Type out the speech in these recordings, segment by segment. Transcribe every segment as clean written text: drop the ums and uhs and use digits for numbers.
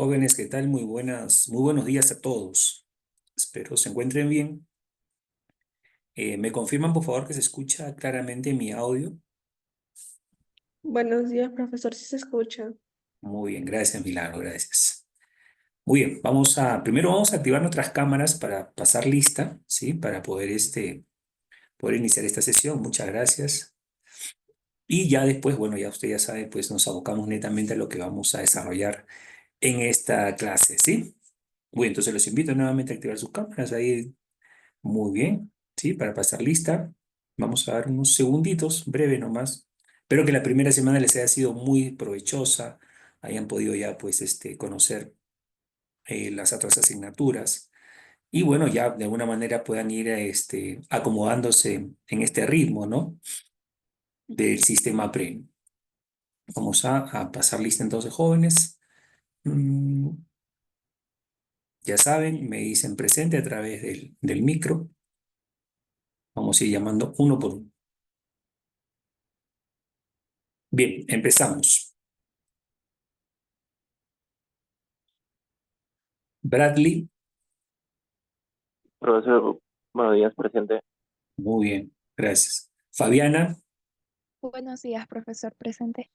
Jóvenes, ¿qué tal? Muy buenos días a todos. Espero se encuentren bien. ¿Me confirman, por favor, que se escucha claramente mi audio? Buenos días, profesor, si se escucha. Muy bien, gracias, Milagro, gracias. Muy bien, primero vamos a activar nuestras cámaras para pasar lista, ¿sí? Para poder iniciar esta sesión. Muchas gracias. Y ya después, bueno, ya usted ya sabe, pues nos abocamos netamente a lo que vamos a desarrollar en esta clase, ¿sí? Muy bien, entonces los invito nuevamente a activar sus cámaras ahí. Muy bien, ¿sí? Para pasar lista, vamos a dar unos segunditos, breve nomás. Espero que la primera semana les haya sido muy provechosa, hayan podido ya, pues, conocer las otras asignaturas y, bueno, ya de alguna manera puedan ir, acomodándose en este ritmo, ¿no? Del sistema PREM. Vamos a pasar lista entonces, jóvenes. Mm, ya saben, me dicen presente a través del micro. Vamos a ir llamando uno por uno. Bien, empezamos. Bradley, Profesor, buenos días, presente. muy bien, gracias. Fabiana, Buenos días, profesor presente.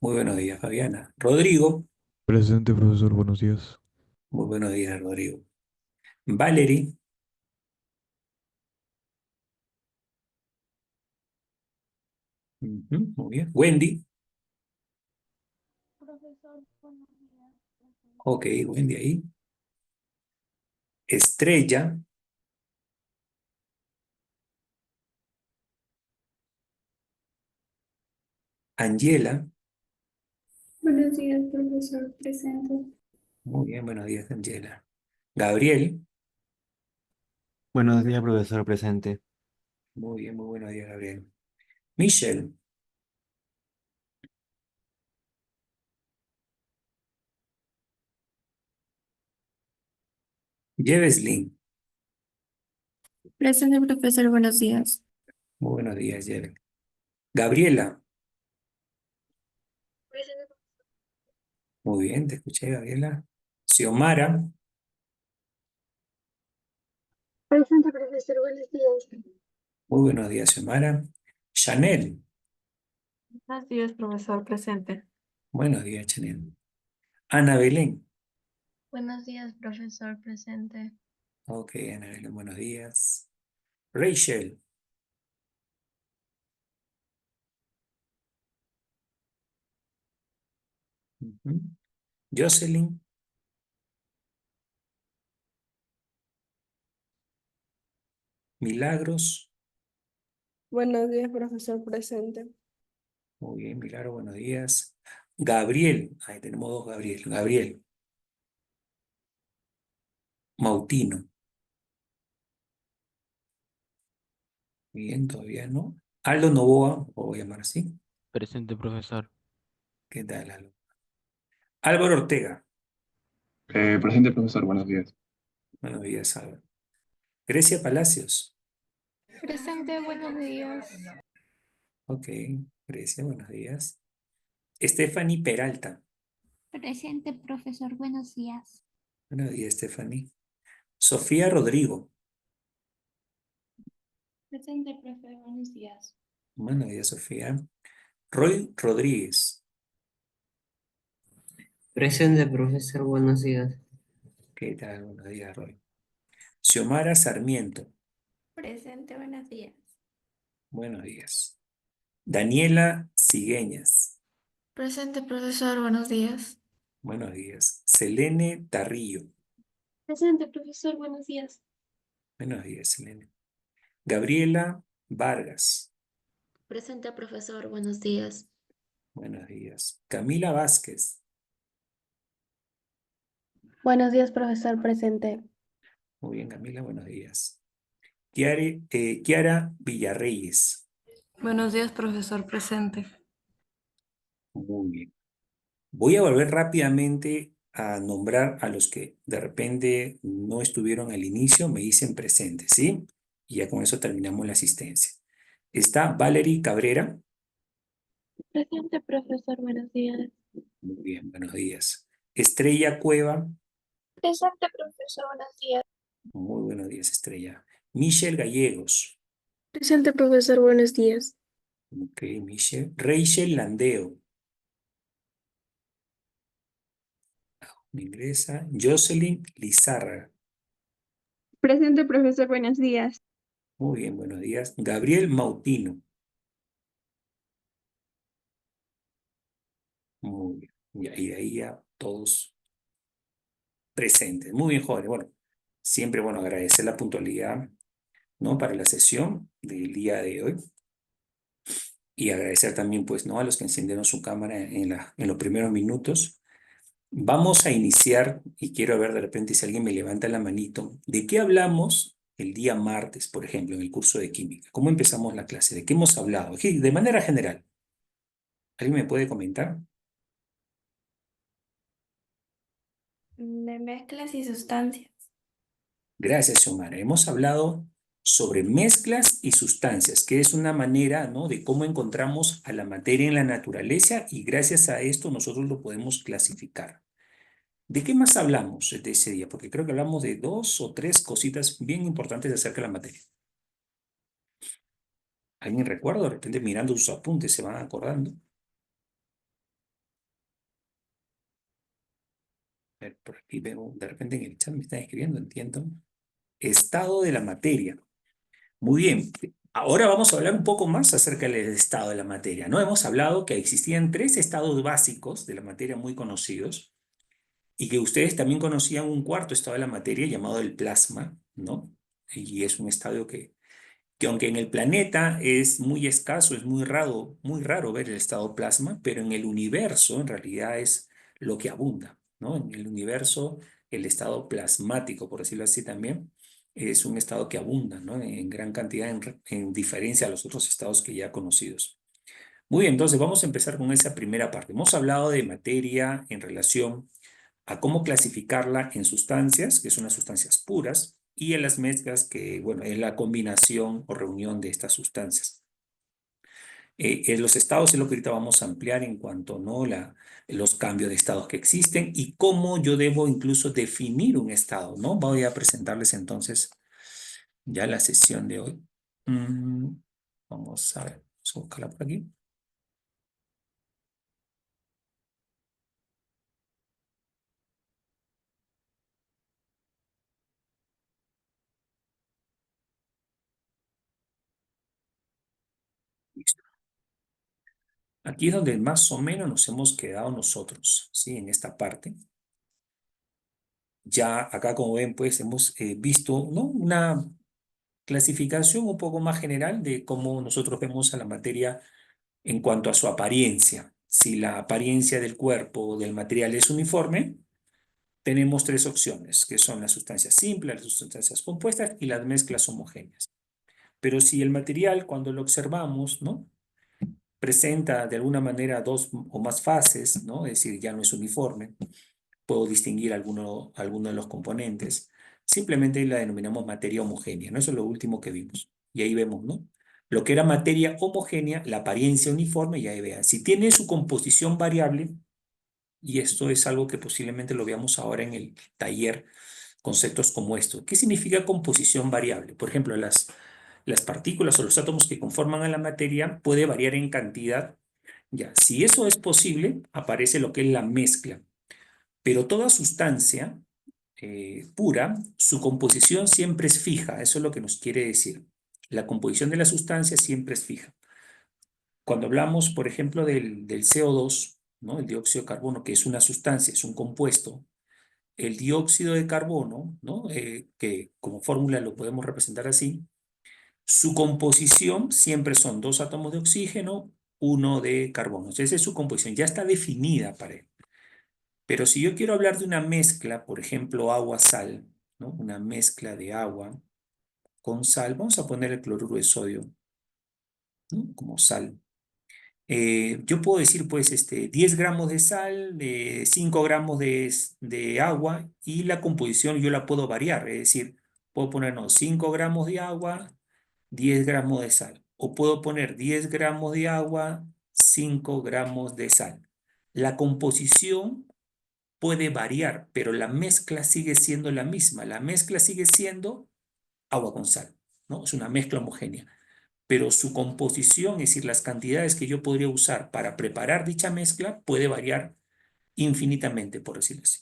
muy buenos días, Fabiana. Rodrigo, Presente, profesor, buenos días. muy buenos días, Rodrigo. Valerie, ujú, muy bien. Wendy, Profesor, buenos días. ok, Wendy ahí. Estrella, Angela, Buenos días, profesor presente. muy bien, buenos días, Angela. Gabriel, Buenos días, profesor presente. muy bien, muy buenos días, Gabriel. Michelle, Jeveslin, Presente, profesor, buenos días. muy buenos días, Jevel. Gabriela, Presente. muy bien, te escuché, Gabriela. Xiomara, Presente, profesor, buenos días. muy buenos días, Xiomara. Chanel, Buenos días, profesor presente. buenos días, Chanel. Ana Belén, Buenos días, profesor presente. ok, Ana Belén, buenos días. Rachel, ujú. Jocelyn, Milagros, Buenos días, profesor presente. muy bien, Milagros, buenos días. Gabriel, ahí tenemos dos Gabriel. Gabriel, Mautino, bien, todavía no. Aldo Novoa, o voy a llamar así. Presente, profesor. ¿Qué tal, Aldo? Álvaro Ortega, Presente, profesor, buenos días. buenos días, Álvaro. Grecia Palacios, Presente, buenos días. ok, Grecia, buenos días. Stephanie Peralta, Presente, profesor, buenos días. buenos días, Stephanie. Sofía Rodrigo, Presente, profe, buenos días. buenos días, Sofía. Roy Rodríguez, Presente, profesor, buenos días. ¿qué tal? Buenos días, Roy. Xiomara Sarmiento, Presente, buenos días. buenos días. Daniela Cigueñas, Presente, profesor, buenos días. buenos días. Selene Tarrillo, Presente, profesor, buenos días. buenos días, Selene. Gabriela Vargas, Presente, profesor, buenos días. buenos días. Camila Vázquez, Buenos días, profesor presente. muy bien, Camila, buenos días. Kiara Villarreyes, Buenos días, profesor presente. muy bien. Voy a volver rápidamente a nombrar a los que de repente no estuvieron al inicio, me dicen presente, ¿sí? Y ya con eso terminamos la asistencia. Está Valerie Cabrera, Presente, profesor, buenos días. muy bien, buenos días. Estrella Cueva. Presente, profesor. Buenos días. Muy buenos días, Estrella. Michelle Gallegos. Presente, profesor. Buenos días. Ok, Michelle. Rachel Landeo. Me ingresa. Jocelyn Lizarra. Presente, profesor. Buenos días. Muy bien, buenos días. Gabriel Mautino. Muy bien. Y de ahí ya todos presentes. Muy bien, jóvenes. Bueno, siempre, bueno, agradecer la puntualidad, ¿no? Para la sesión del día de hoy. Y agradecer también, pues, ¿no? A los que encendieron su cámara en los primeros minutos. Vamos a iniciar, y quiero ver de repente si alguien me levanta la manito, ¿de qué hablamos el día martes, por ejemplo, en el curso de química? ¿Cómo empezamos la clase? ¿De qué hemos hablado? De manera general. ¿Alguien me puede comentar? De mezclas y sustancias. Gracias, Xiomara. Hemos hablado sobre mezclas y sustancias, que es una manera, ¿no? De cómo encontramos a la materia en la naturaleza y gracias a esto nosotros lo podemos clasificar. ¿De qué más hablamos de ese día? Porque creo que hablamos de 2 o 3 cositas bien importantes acerca de la materia. ¿Alguien recuerda? De repente mirando sus apuntes se van acordando. A ver, por aquí veo, de repente en el chat me están escribiendo, entiendo. Estado de la materia. Muy bien. Ahora vamos a hablar un poco más acerca del estado de la materia, ¿no? Hemos hablado que existían 3 estados básicos de la materia muy conocidos y que ustedes también conocían un cuarto estado de la materia llamado el plasma, ¿no? Y es un estado que aunque en el planeta es muy escaso, es muy raro ver el estado plasma, pero en el universo en realidad es lo que abunda, ¿no? En el universo, el estado plasmático, por decirlo así también, es un estado que abunda, ¿no? En gran cantidad, en diferencia a los otros estados que ya conocidos. Muy bien, entonces vamos a empezar con esa primera parte. Hemos hablado de materia en relación a cómo clasificarla en sustancias, que son las sustancias puras, y en las mezclas, que, bueno, es la combinación o reunión de estas sustancias. En los estados es lo que ahorita vamos a ampliar en cuanto, ¿no? Los cambios de estados que existen y cómo yo debo incluso definir un estado, ¿no? Voy a presentarles entonces ya la sesión de hoy. Vamos a ver, vamos a buscarla por aquí. Listo. Aquí es donde más o menos nos hemos quedado nosotros, ¿sí? En esta parte. Ya acá, como ven, pues hemos visto, ¿no? Una clasificación un poco más general de cómo nosotros vemos a la materia en cuanto a su apariencia. Si la apariencia del cuerpo o del material es uniforme, tenemos 3 opciones, que son las sustancias simples, las sustancias compuestas y las mezclas homogéneas. Pero si el material, cuando lo observamos, ¿no? Presenta de alguna manera 2 o más fases, ¿no? Es decir, ya no es uniforme, puedo distinguir alguno de los componentes. Simplemente la denominamos materia homogénea, ¿no? Eso es lo último que vimos. Y ahí vemos, ¿no? Lo que era materia homogénea, la apariencia uniforme, y ahí vean. Si tiene su composición variable, y esto es algo que posiblemente lo veamos ahora en el taller, conceptos como esto. ¿Qué significa composición variable? Por ejemplo, las partículas o los átomos que conforman a la materia puede variar en cantidad. Ya, si eso es posible, aparece lo que es la mezcla. Pero toda sustancia pura, su composición siempre es fija. Eso es lo que nos quiere decir. La composición de la sustancia siempre es fija. Cuando hablamos, por ejemplo, del CO2, ¿no? El dióxido de carbono, que es una sustancia, es un compuesto, el dióxido de carbono, ¿no? Que como fórmula lo podemos representar así, su composición siempre son 2 átomos de oxígeno, 1 de carbono. Esa es su composición, ya está definida para él. Pero si yo quiero hablar de una mezcla, por ejemplo, agua-sal, ¿no? Una mezcla de agua con sal, vamos a poner el cloruro de sodio, ¿no? Como sal. Yo puedo decir, pues, 10 gramos de sal, 5 gramos de agua, y la composición yo la puedo variar, es decir, puedo poner, no, 5 gramos de agua, 10 gramos de sal, o puedo poner 10 gramos de agua, 5 gramos de sal. La composición puede variar, pero la mezcla sigue siendo la misma. La mezcla sigue siendo agua con sal, ¿no? Es una mezcla homogénea. Pero su composición, es decir, las cantidades que yo podría usar para preparar dicha mezcla, puede variar infinitamente, por decirlo así.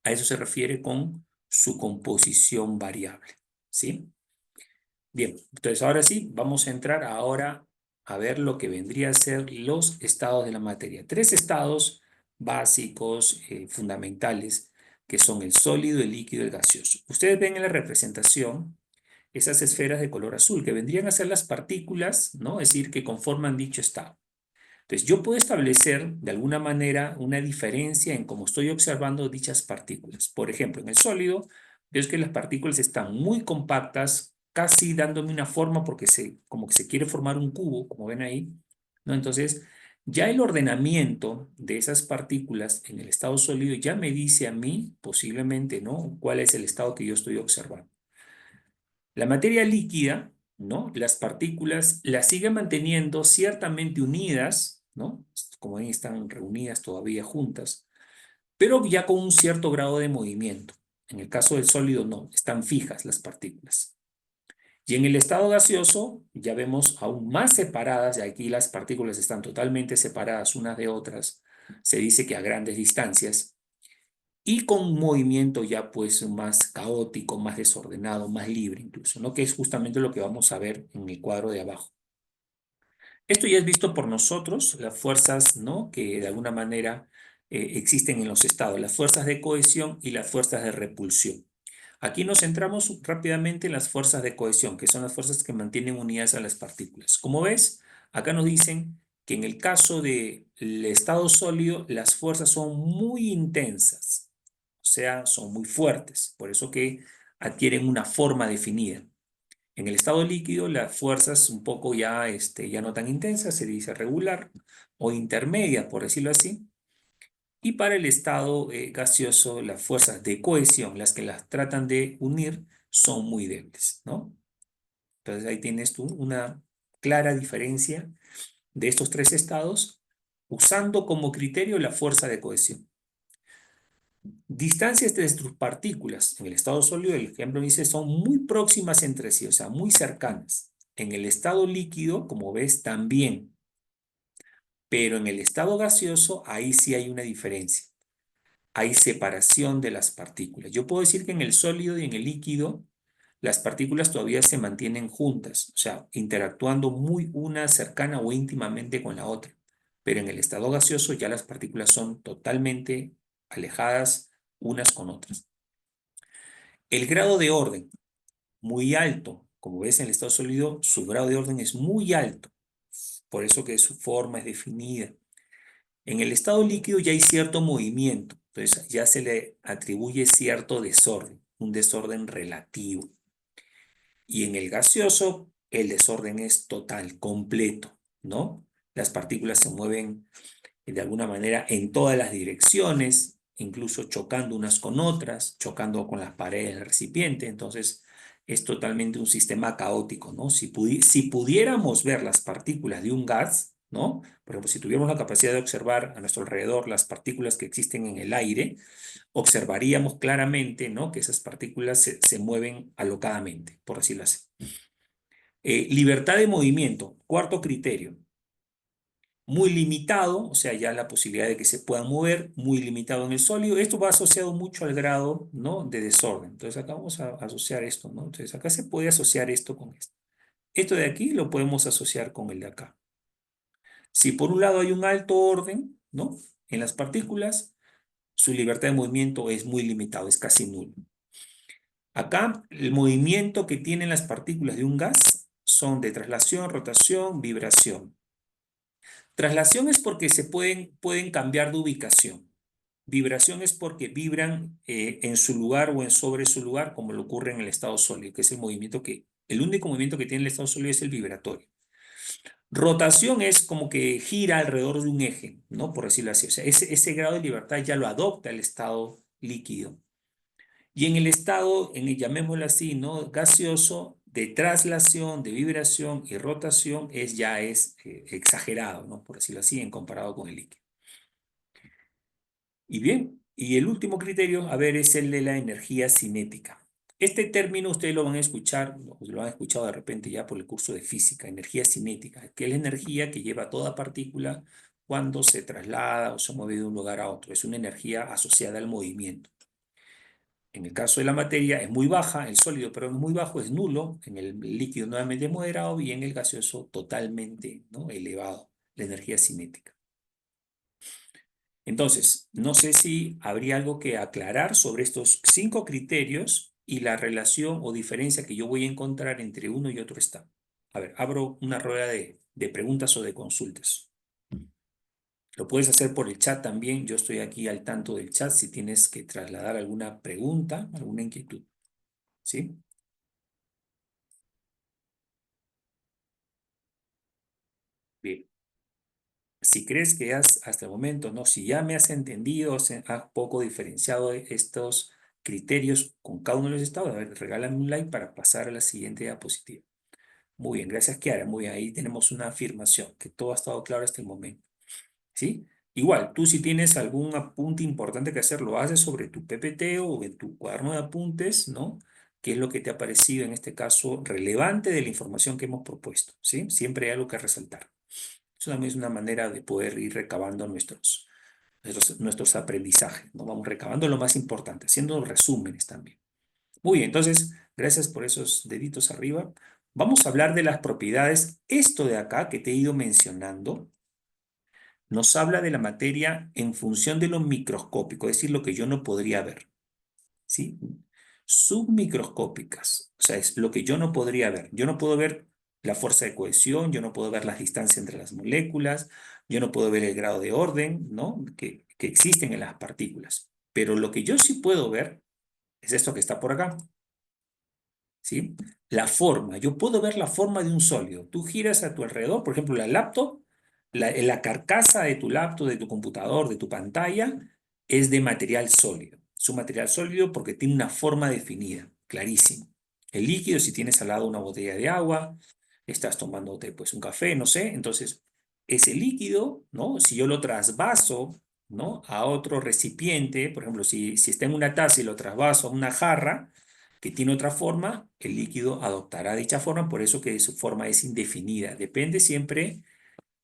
A eso se refiere con su composición variable, ¿sí? Bien, entonces ahora sí, vamos a entrar ahora a ver lo que vendría a ser los estados de la materia. 3 estados básicos, fundamentales, que son el sólido, el líquido y el gaseoso. Ustedes ven en la representación esas esferas de color azul, que vendrían a ser las partículas, ¿no? Es decir, que conforman dicho estado. Entonces, yo puedo establecer de alguna manera una diferencia en cómo estoy observando dichas partículas. Por ejemplo, en el sólido, veo que las partículas están muy compactas, casi dándome una forma porque como que se quiere formar un cubo, como ven ahí, ¿no? Entonces, ya el ordenamiento de esas partículas en el estado sólido ya me dice a mí, posiblemente, ¿no? Cuál es el estado que yo estoy observando. La materia líquida, ¿no? Las partículas las siguen manteniendo ciertamente unidas, ¿no? Como ven, están reunidas todavía juntas, pero ya con un cierto grado de movimiento. En el caso del sólido no, están fijas las partículas. Y en el estado gaseoso ya vemos aún más separadas, y aquí las partículas están totalmente separadas unas de otras, se dice que a grandes distancias, y con un movimiento ya pues más caótico, más desordenado, más libre incluso, ¿no? Que es justamente lo que vamos a ver en el cuadro de abajo. Esto ya es visto por nosotros, las fuerzas, ¿no? Que de alguna manera existen en los estados, las fuerzas de cohesión y las fuerzas de repulsión. Aquí nos centramos rápidamente en las fuerzas de cohesión, que son las fuerzas que mantienen unidas a las partículas. Como ves, acá nos dicen que en el caso del estado sólido, las fuerzas son muy intensas, o sea, son muy fuertes, por eso que adquieren una forma definida. En el estado líquido, las fuerzas un poco ya, ya no tan intensas, se dice regular o intermedia, por decirlo así. Y para el estado gaseoso, las fuerzas de cohesión, las que las tratan de unir, son muy débiles, ¿no? Entonces ahí tienes tú una clara diferencia de estos 3 estados, usando como criterio la fuerza de cohesión. Distancias de sus partículas en el estado sólido, el ejemplo dice, son muy próximas entre sí, o sea, muy cercanas. En el estado líquido, como ves, también. Pero en el estado gaseoso, ahí sí hay una diferencia. Hay separación de las partículas. Yo puedo decir que en el sólido y en el líquido, las partículas todavía se mantienen juntas, o sea, interactuando muy una cercana o íntimamente con la otra. Pero en el estado gaseoso ya las partículas son totalmente alejadas unas con otras. El grado de orden, muy alto. Como ves en el estado sólido, su grado de orden es muy alto. Por eso que su forma es definida. En el estado líquido ya hay cierto movimiento. Entonces ya se le atribuye cierto desorden, un desorden relativo. Y en el gaseoso, el desorden es total, completo, ¿no? Las partículas se mueven de alguna manera en todas las direcciones, incluso chocando unas con otras, chocando con las paredes del recipiente. Entonces, es totalmente un sistema caótico, ¿no? Si pudiéramos ver las partículas de un gas, ¿no? Por ejemplo, si tuviéramos la capacidad de observar a nuestro alrededor las partículas que existen en el aire, observaríamos claramente, ¿no? Que esas partículas se mueven alocadamente, por decirlo así. Libertad de movimiento, cuarto criterio. Muy limitado, o sea, ya la posibilidad de que se puedan mover, muy limitado en el sólido. Esto va asociado mucho al grado, ¿no? De desorden. Entonces acá vamos a asociar esto, ¿no? Entonces acá se puede asociar esto con esto. Esto de aquí lo podemos asociar con el de acá. Si por un lado hay un alto orden, ¿no? En las partículas, su libertad de movimiento es muy limitado, es casi nulo. Acá, el movimiento que tienen las partículas de un gas son de traslación, rotación, vibración. Traslación es porque se pueden cambiar de ubicación. Vibración es porque vibran en su lugar o sobre su lugar, como lo ocurre en el estado sólido, que es el único movimiento que tiene el estado sólido es el vibratorio. Rotación es como que gira alrededor de un eje, ¿no? Por decirlo así. O sea, ese grado de libertad ya lo adopta el estado líquido. Y en el estado, llamémoslo así, ¿no? Gaseoso, de traslación, de vibración y rotación ya es exagerado, ¿no? Por decirlo así, en comparado con el líquido. Y bien, Y el último criterio, a ver, es el de la energía cinética. Este término ustedes lo van a escuchar, lo han escuchado de repente ya por el curso de física, energía cinética, que es la energía que lleva toda partícula cuando se traslada o se mueve de un lugar a otro. Es una energía asociada al movimiento. En el caso de la materia es muy baja, el sólido, pero es muy bajo, es nulo, en el líquido nuevamente es moderado y en el gaseoso totalmente, ¿no?, elevado, la energía cinética. Entonces, no sé si habría algo que aclarar sobre estos 5 criterios y la relación o diferencia que yo voy a encontrar entre uno y otro estado. A ver, abro una rueda de preguntas o de consultas. Lo puedes hacer por el chat también. Yo estoy aquí al tanto del chat si tienes que trasladar alguna pregunta, alguna inquietud. ¿Sí? Bien. Si crees que hasta el momento, ¿no? Si ya me has entendido, has poco diferenciado estos criterios con cada uno de los estados, a ver, regálame un like para pasar a la siguiente diapositiva. Muy bien, gracias, Kiara. Muy bien, ahí tenemos una afirmación, que todo ha estado claro hasta el momento. ¿Sí? Igual, tú si tienes algún apunte importante que hacer, lo haces sobre tu PPT o en tu cuaderno de apuntes, ¿no? ¿Qué es lo que te ha parecido en este caso relevante de la información que hemos propuesto? ¿Sí? Siempre hay algo que resaltar. Eso también es una manera de poder ir recabando nuestros aprendizajes, ¿no? Vamos recabando lo más importante, haciendo resúmenes también. Muy bien, entonces, gracias por esos deditos arriba. Vamos a hablar de las propiedades. Esto de acá que te he ido mencionando nos habla de la materia en función de lo microscópico, es decir, lo que yo no podría ver. ¿Sí? Submicroscópicas, o sea, es lo que yo no podría ver. Yo no puedo ver la fuerza de cohesión, yo no puedo ver las distancias entre las moléculas, yo no puedo ver el grado de orden, ¿no?, que existen en las partículas. Pero lo que yo sí puedo ver es esto que está por acá. ¿Sí? La forma, yo puedo ver la forma de un sólido. Tú giras a tu alrededor, por ejemplo, la laptop, la carcasa de tu laptop, de tu computador, de tu pantalla, es de material sólido. Es un material sólido porque tiene una forma definida, clarísimo. El líquido, si tienes al lado una botella de agua, estás tomándote pues un café, no sé, entonces ese líquido, ¿no?, si yo lo trasvaso, ¿no?, a otro recipiente, por ejemplo, si está en una taza y lo trasvaso a una jarra que tiene otra forma, el líquido adoptará dicha forma, por eso que su forma es indefinida. Depende siempre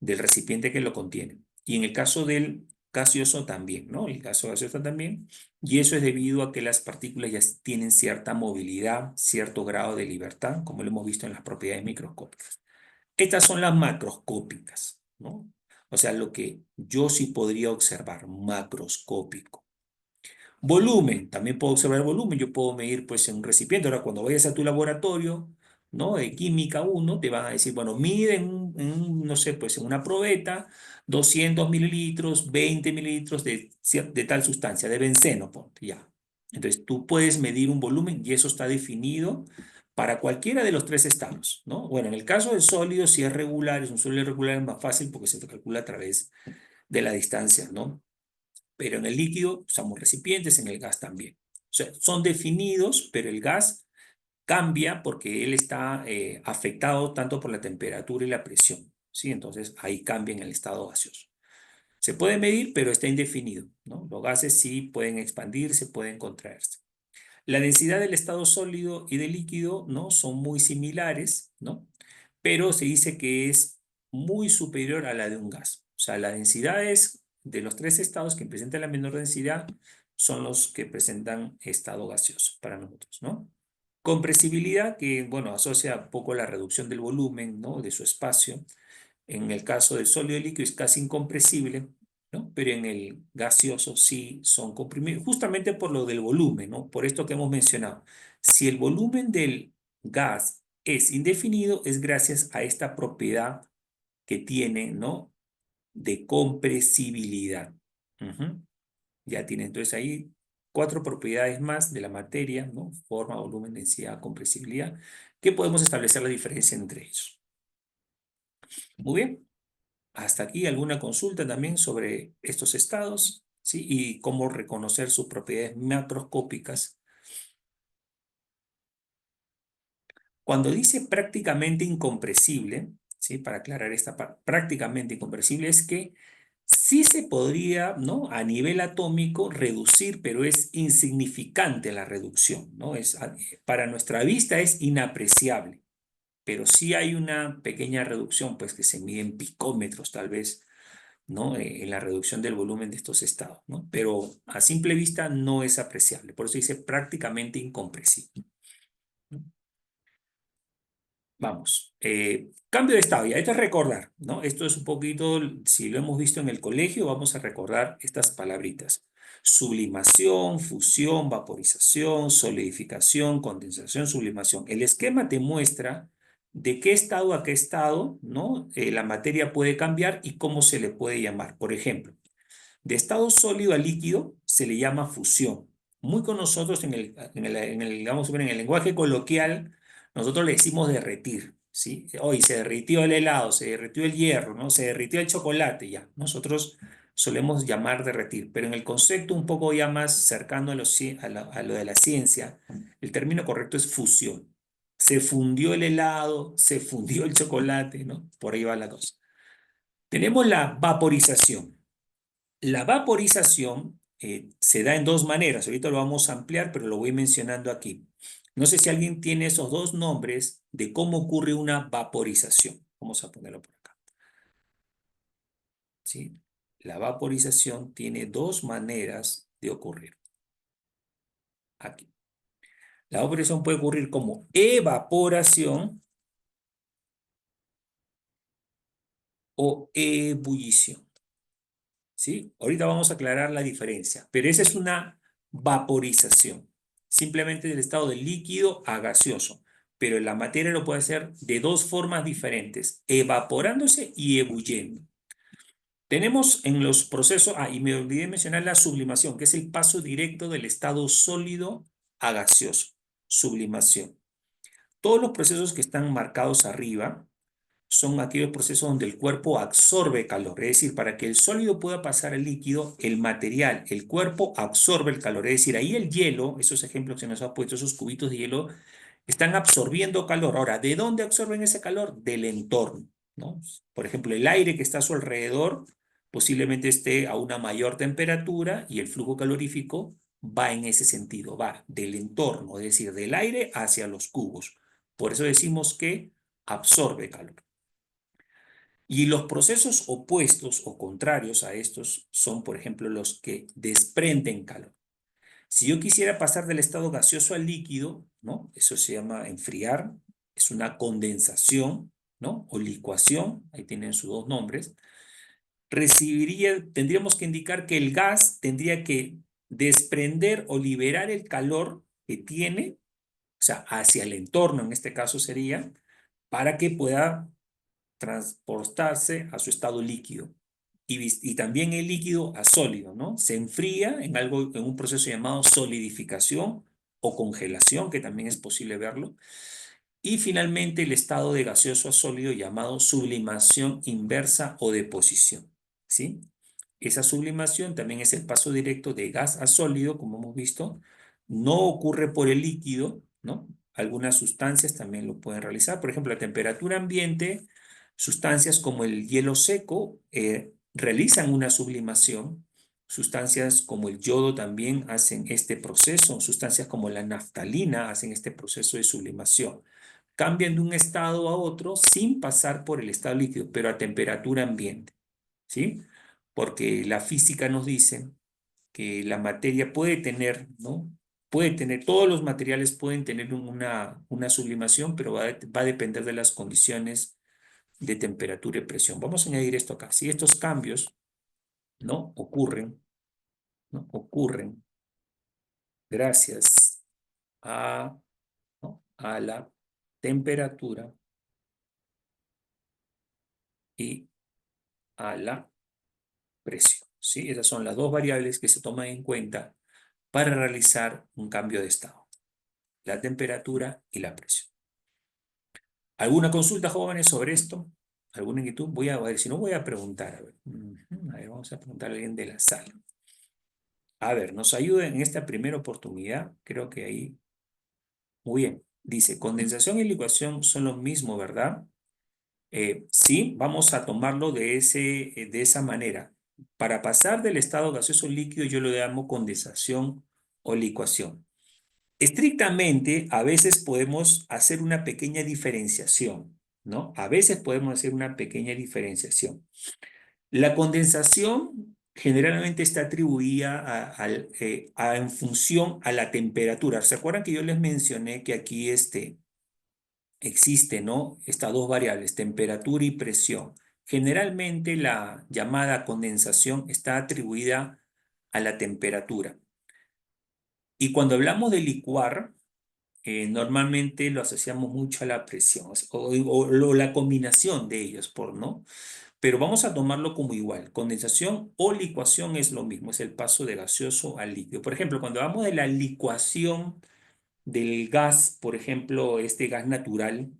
del recipiente que lo contiene. Y en el caso del gaseoso también, ¿no? El caso gaseoso también. Y eso es debido a que las partículas ya tienen cierta movilidad, cierto grado de libertad, como lo hemos visto en las propiedades microscópicas. Estas son las macroscópicas, ¿no? O sea, lo que yo sí podría observar, macroscópico. Volumen, también puedo observar el volumen, yo puedo medir pues en un recipiente. Ahora cuando vayas a tu laboratorio, ¿no?, de química 1, te van a decir, bueno, mide no sé, pues en una probeta 200 mililitros, 20 mililitros de tal sustancia, de benceno, ponte, ya. Entonces tú puedes medir un volumen y eso está definido para cualquiera de los 3 estados, ¿no? Bueno, en el caso del sólido, si es regular, es un sólido regular, es más fácil porque se calcula a través de la distancia, ¿no? Pero en el líquido usamos recipientes, en el gas también. O sea, son definidos, pero el gas cambia porque él está afectado tanto por la temperatura y la presión, ¿sí? Entonces ahí cambia en el estado gaseoso. Se puede medir, pero está indefinido, ¿no? Los gases sí pueden expandirse, pueden contraerse. La densidad del estado sólido y del líquido, ¿no?, son muy similares, ¿no?, pero se dice que es muy superior a la de un gas. O sea, las densidades de los 3 estados que presentan la menor densidad son los que presentan estado gaseoso para nosotros, ¿no? Compresibilidad, que, bueno, asocia un poco la reducción del volumen, ¿no?, de su espacio. En el caso del sólido y líquido es casi incompresible, ¿no? Pero en el gaseoso sí son comprimidos, justamente por lo del volumen, ¿no? Por esto que hemos mencionado. Si el volumen del gas es indefinido, es gracias a esta propiedad que tiene, ¿no?, de compresibilidad. Ya tiene entonces ahí 4 propiedades más de la materia, ¿no? Forma, volumen, densidad, compresibilidad, que podemos establecer la diferencia entre ellos. Muy bien. Hasta aquí alguna consulta también sobre estos estados, ¿sí?, y cómo reconocer sus propiedades macroscópicas. Cuando dice prácticamente incompresible, ¿sí?, para aclarar esta parte, prácticamente incompresible es que Sí se podría, ¿no? A nivel atómico reducir, pero es insignificante la reducción, ¿no? Para nuestra vista es inapreciable, pero sí hay una pequeña reducción, pues que se mide en picómetros tal vez, ¿no? En la reducción del volumen de estos estados, ¿no? Pero a simple vista no es apreciable, por eso dice prácticamente incompresible. Vamos, cambio de estado, ya esto es recordar, ¿no? Esto es un poquito, si lo hemos visto en el colegio, vamos a recordar estas palabritas. Sublimación, fusión, vaporización, solidificación, condensación, sublimación. El esquema te muestra de qué estado a qué estado, ¿no? La materia puede cambiar y cómo se le puede llamar. Por ejemplo, de estado sólido a líquido se le llama fusión. Muy con nosotros digamos, en el lenguaje coloquial, nosotros le decimos derretir, ¿sí? Hoy se derritió el helado, se derritió el hierro, ¿no? Se derritió el chocolate, ya. Nosotros solemos llamar derretir, pero en el concepto un poco ya más cercano a lo de la ciencia, el término correcto es fusión. Se fundió el helado, se fundió el chocolate, ¿no? Por ahí va la cosa. Tenemos la vaporización. La vaporización se da en dos maneras. Ahorita lo vamos a ampliar, pero lo voy mencionando aquí. No sé si alguien tiene esos dos nombres de cómo ocurre una vaporización. Vamos a ponerlo por acá. ¿Sí? La vaporización tiene dos maneras de ocurrir. Aquí. La vaporización puede ocurrir como evaporación o ebullición. ¿Sí? Ahorita vamos a aclarar la diferencia, pero esa es una vaporización, simplemente del estado de líquido a gaseoso, pero la materia lo puede hacer de dos formas diferentes, evaporándose y ebulliendo. Tenemos en los procesos, y me olvidé mencionar la sublimación, que es el paso directo del estado sólido a gaseoso, sublimación. Todos los procesos que están marcados arriba son aquellos procesos donde el cuerpo absorbe calor. Es decir, para que el sólido pueda pasar al líquido, el material, el cuerpo absorbe el calor. Es decir, ahí el hielo, esos ejemplos que nos ha puesto, esos cubitos de hielo, están absorbiendo calor. Ahora, ¿de dónde absorben ese calor? Del entorno, ¿no? Por ejemplo, el aire que está a su alrededor posiblemente esté a una mayor temperatura y el flujo calorífico va en ese sentido, va del entorno, es decir, del aire hacia los cubos. Por eso decimos que absorbe calor. Y los procesos opuestos o contrarios a estos son, por ejemplo, los que desprenden calor. Si yo quisiera pasar del estado gaseoso al líquido, ¿no? Eso se llama enfriar, es una condensación, ¿no? O licuación, ahí tienen sus dos nombres. Tendríamos que indicar que el gas tendría que desprender o liberar el calor que tiene, o sea, hacia el entorno, en este caso sería, para que pueda transportarse a su estado líquido y también el líquido a sólido, ¿no? Se enfría en un proceso llamado solidificación o congelación, que también es posible verlo, y finalmente el estado de gaseoso a sólido llamado sublimación inversa o deposición, ¿sí? Esa sublimación también es el paso directo de gas a sólido, como hemos visto, no ocurre por el líquido, ¿no? Algunas sustancias también lo pueden realizar, por ejemplo, a temperatura ambiente, sustancias como el hielo seco realizan una sublimación, sustancias como el yodo también hacen este proceso, sustancias como la naftalina hacen este proceso de sublimación. Cambian de un estado a otro sin pasar por el estado líquido, pero a temperatura ambiente, ¿sí? Porque la física nos dice que la materia puede tener, ¿no? Todos los materiales pueden tener una sublimación, pero va a depender de las condiciones de temperatura y presión. Vamos a añadir esto acá. Si estos cambios, ¿no? Ocurren gracias a, ¿no? a la temperatura y a la presión, ¿sí? Esas son las dos variables que se toman en cuenta para realizar un cambio de estado. La temperatura y la presión. ¿Alguna consulta, jóvenes, sobre esto? ¿Alguna inquietud? Voy a ver, si no voy a preguntar. A ver, vamos a preguntar a alguien de la sala. A ver, nos ayuda en esta primera oportunidad. Creo que ahí. Muy bien. Dice, condensación y licuación son lo mismo, ¿verdad? Sí, vamos a tomarlo de esa manera. Para pasar del estado gaseoso líquido yo lo llamo condensación o licuación. Estrictamente, a veces podemos hacer una pequeña diferenciación, ¿no? A veces podemos hacer una pequeña diferenciación. La condensación generalmente está atribuida en función a la temperatura. ¿Se acuerdan que yo les mencioné que aquí existe, ¿no? Estas dos variables, temperatura y presión. Generalmente la llamada condensación está atribuida a la temperatura. Y cuando hablamos de licuar, normalmente lo asociamos mucho a la presión o la combinación de ellos, ¿no? Pero vamos a tomarlo como igual. Condensación o licuación es lo mismo, es el paso de gaseoso al líquido. Por ejemplo, cuando hablamos de la licuación del gas, por ejemplo, este gas natural,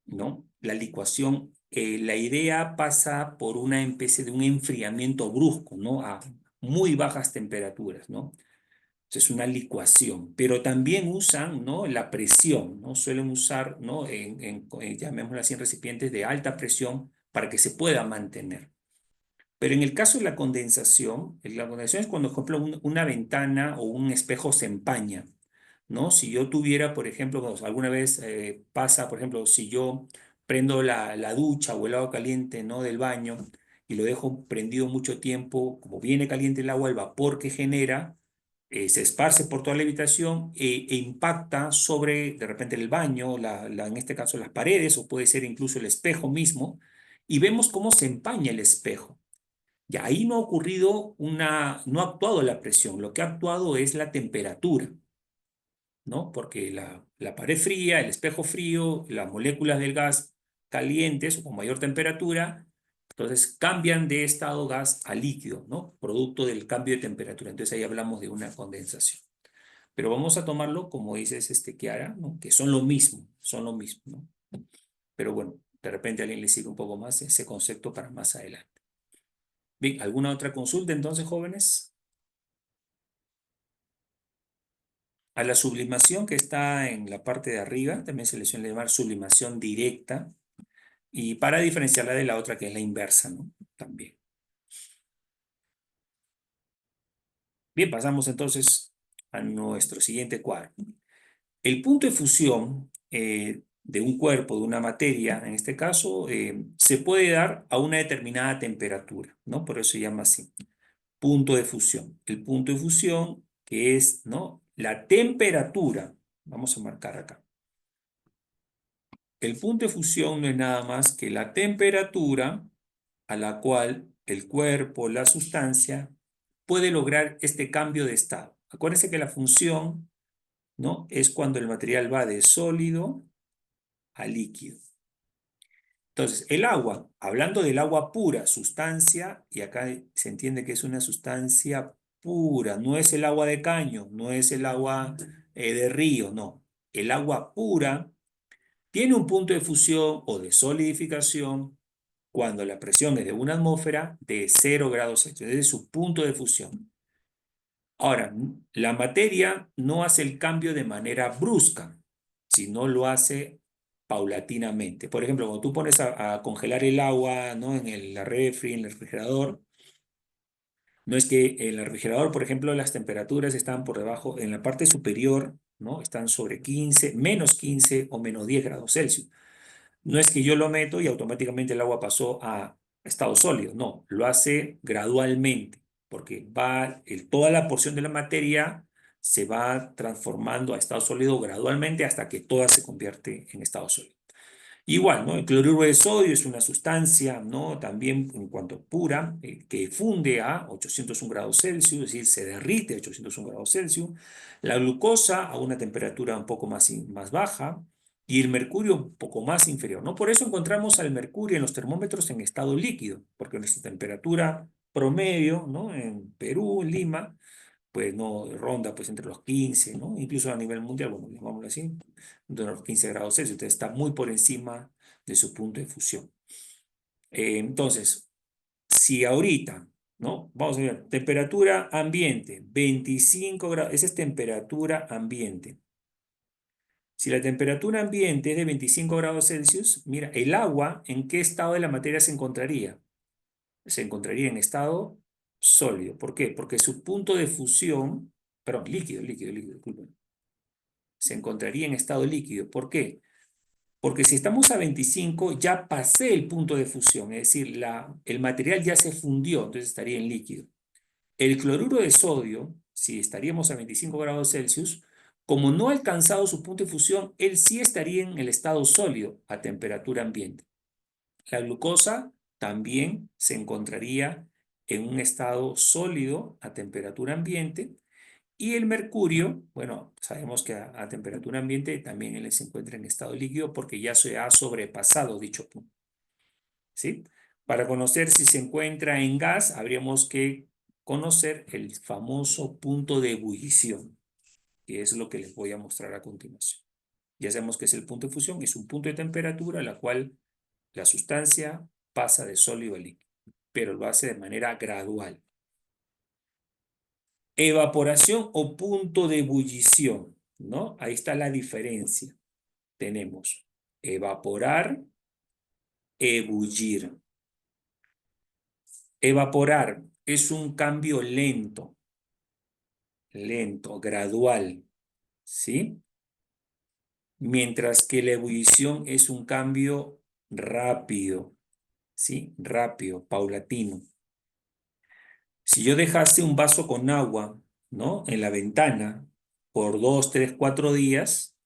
¿no? La licuación, la idea pasa por una especie de un enfriamiento brusco, ¿no? A muy bajas temperaturas, ¿no? Es una licuación, pero también usan, ¿no? La presión, ¿no? Suelen usar, ¿no? Llamémoslo así, en recipientes de alta presión para que se pueda mantener. Pero en el caso de la condensación es cuando, por ejemplo, una ventana o un espejo se empaña, ¿no? Si yo tuviera, por ejemplo, alguna vez pasa, por ejemplo, si yo prendo la ducha o el agua caliente, ¿no? Del baño y lo dejo prendido mucho tiempo, como viene caliente el agua, el vapor que genera se esparce por toda la habitación e impacta sobre, de repente, el baño, en este caso las paredes, o puede ser incluso el espejo mismo, y vemos cómo se empaña el espejo. Y ahí no ha ocurrido no ha actuado la presión, lo que ha actuado es la temperatura, ¿no? Porque la pared fría, el espejo frío, las moléculas del gas calientes o con mayor temperatura, entonces cambian de estado gas a líquido, ¿no? Producto del cambio de temperatura. Entonces ahí hablamos de una condensación. Pero vamos a tomarlo, como dices, Kiara, ¿no? Que son lo mismo, ¿no? Pero bueno, de repente a alguien le sigue un poco más ese concepto para más adelante. Bien, ¿alguna otra consulta entonces, jóvenes? A la sublimación que está en la parte de arriba, también se le suele llamar sublimación directa, y para diferenciarla de la otra que es la inversa, ¿no? También. Bien, pasamos entonces a nuestro siguiente cuadro. El punto de fusión de un cuerpo, de una materia, en este caso, se puede dar a una determinada temperatura, ¿no? Por eso se llama así, punto de fusión. El punto de fusión que es, ¿no? La temperatura, vamos a marcar acá. El punto de fusión no es nada más que la temperatura a la cual el cuerpo, la sustancia, puede lograr este cambio de estado. Acuérdense que la función, ¿no? Es cuando el material va de sólido a líquido. Entonces, el agua, hablando del agua pura, sustancia, y acá se entiende que es una sustancia pura, no es el agua de caño, no es el agua de río, no. El agua pura tiene un punto de fusión o de solidificación cuando la presión es de una atmósfera de 0 grados Celsius, es su punto de fusión. Ahora, la materia no hace el cambio de manera brusca, sino lo hace paulatinamente. Por ejemplo, cuando tú pones a congelar el agua, ¿no? En la refri, en el refrigerador, no es que en el refrigerador, por ejemplo, las temperaturas están por debajo, en la parte superior, ¿no? Están sobre 15, menos 15 o menos 10 grados Celsius. No es que yo lo meto y automáticamente el agua pasó a estado sólido, no, lo hace gradualmente, porque toda la porción de la materia se va transformando a estado sólido gradualmente hasta que toda se convierte en estado sólido. Igual, ¿no? El cloruro de sodio es una sustancia, ¿no? También en cuanto pura, que funde a 801 grados Celsius, es decir, se derrite a 801 grados Celsius. La glucosa a una temperatura un poco más baja y el mercurio un poco más inferior, ¿no? Por eso encontramos al mercurio en los termómetros en estado líquido, porque nuestra temperatura promedio, ¿no? En Perú, en Lima, pues no ronda pues entre los 15, ¿no? Incluso a nivel mundial, bueno, llamámoslo así, de los 15 grados Celsius, entonces está muy por encima de su punto de fusión. Entonces, si ahorita, ¿no? Vamos a ver, temperatura ambiente, 25 grados, esa es temperatura ambiente. Si la temperatura ambiente es de 25 grados Celsius, mira, el agua, ¿en qué estado de la materia se encontraría? Se encontraría en estado sólido. ¿Por qué? Porque su punto de fusión, perdón, líquido, disculpen, se encontraría en estado líquido. ¿Por qué? Porque si estamos a 25, ya pasé el punto de fusión, es decir, el material ya se fundió, entonces estaría en líquido. El cloruro de sodio, si estaríamos a 25 grados Celsius, como no ha alcanzado su punto de fusión, él sí estaría en el estado sólido a temperatura ambiente. La glucosa también se encontraría en un estado sólido a temperatura ambiente. Y el mercurio, bueno, sabemos que a temperatura ambiente también él se encuentra en estado líquido porque ya se ha sobrepasado dicho punto. ¿Sí? Para conocer si se encuentra en gas, habríamos que conocer el famoso punto de ebullición, que es lo que les voy a mostrar a continuación. Ya sabemos que es el punto de fusión, es un punto de temperatura a la cual la sustancia pasa de sólido a líquido, pero lo hace de manera gradual. Evaporación o punto de ebullición, ¿no? Ahí está la diferencia. Tenemos evaporar, ebullir. Evaporar es un cambio lento, gradual, ¿sí? Mientras que la ebullición es un cambio rápido, ¿sí? Rápido, paulatino. Si yo dejase un vaso con agua, ¿no? En la ventana por 2, 3, 4 días,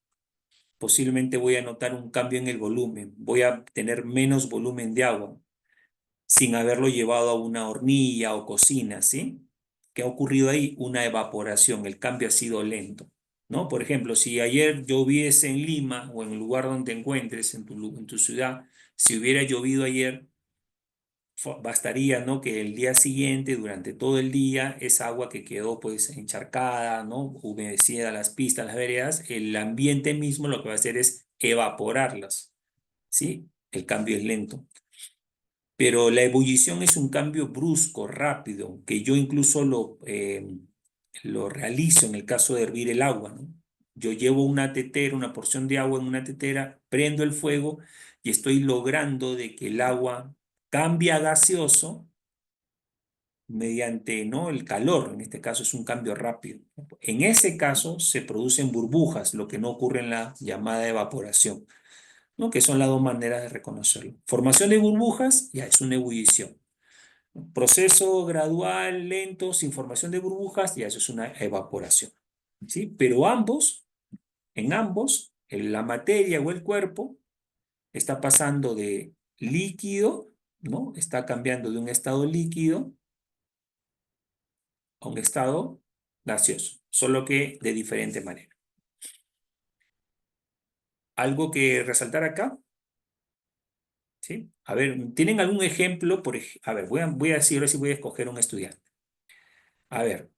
posiblemente voy a notar un cambio en el volumen. Voy a tener menos volumen de agua sin haberlo llevado a una hornilla o cocina, ¿sí? ¿Qué ha ocurrido ahí? Una evaporación. El cambio ha sido lento, ¿no? Por ejemplo, si ayer lloviese en Lima o en el lugar donde te encuentres, en tu ciudad, si hubiera llovido ayer, bastaría, ¿no? Que el día siguiente, durante todo el día, esa agua que quedó pues encharcada, ¿no? Humedecida las pistas, las veredas, el ambiente mismo lo que va a hacer es evaporarlas, ¿sí? El cambio es lento. Pero la ebullición es un cambio brusco, rápido, que yo incluso lo realizo en el caso de hervir el agua, ¿no? Yo llevo una tetera, una porción de agua en una tetera, prendo el fuego y estoy logrando de que el agua cambie a gaseoso mediante, ¿no? El calor. En este caso es un cambio rápido. En ese caso se producen burbujas, lo que no ocurre en la llamada evaporación, ¿no? Que son las dos maneras de reconocerlo. Formación de burbujas ya es una ebullición. Proceso gradual, lento, sin formación de burbujas, ya eso es una evaporación, ¿sí? Pero en ambos, la materia o el cuerpo está pasando de líquido, ¿no? Está cambiando de un estado líquido a un estado gaseoso, solo que de diferente manera. ¿Algo que resaltar acá? ¿Sí? A ver, ¿tienen algún ejemplo? A ver, voy a decir, ahora sí voy a escoger un estudiante. A ver,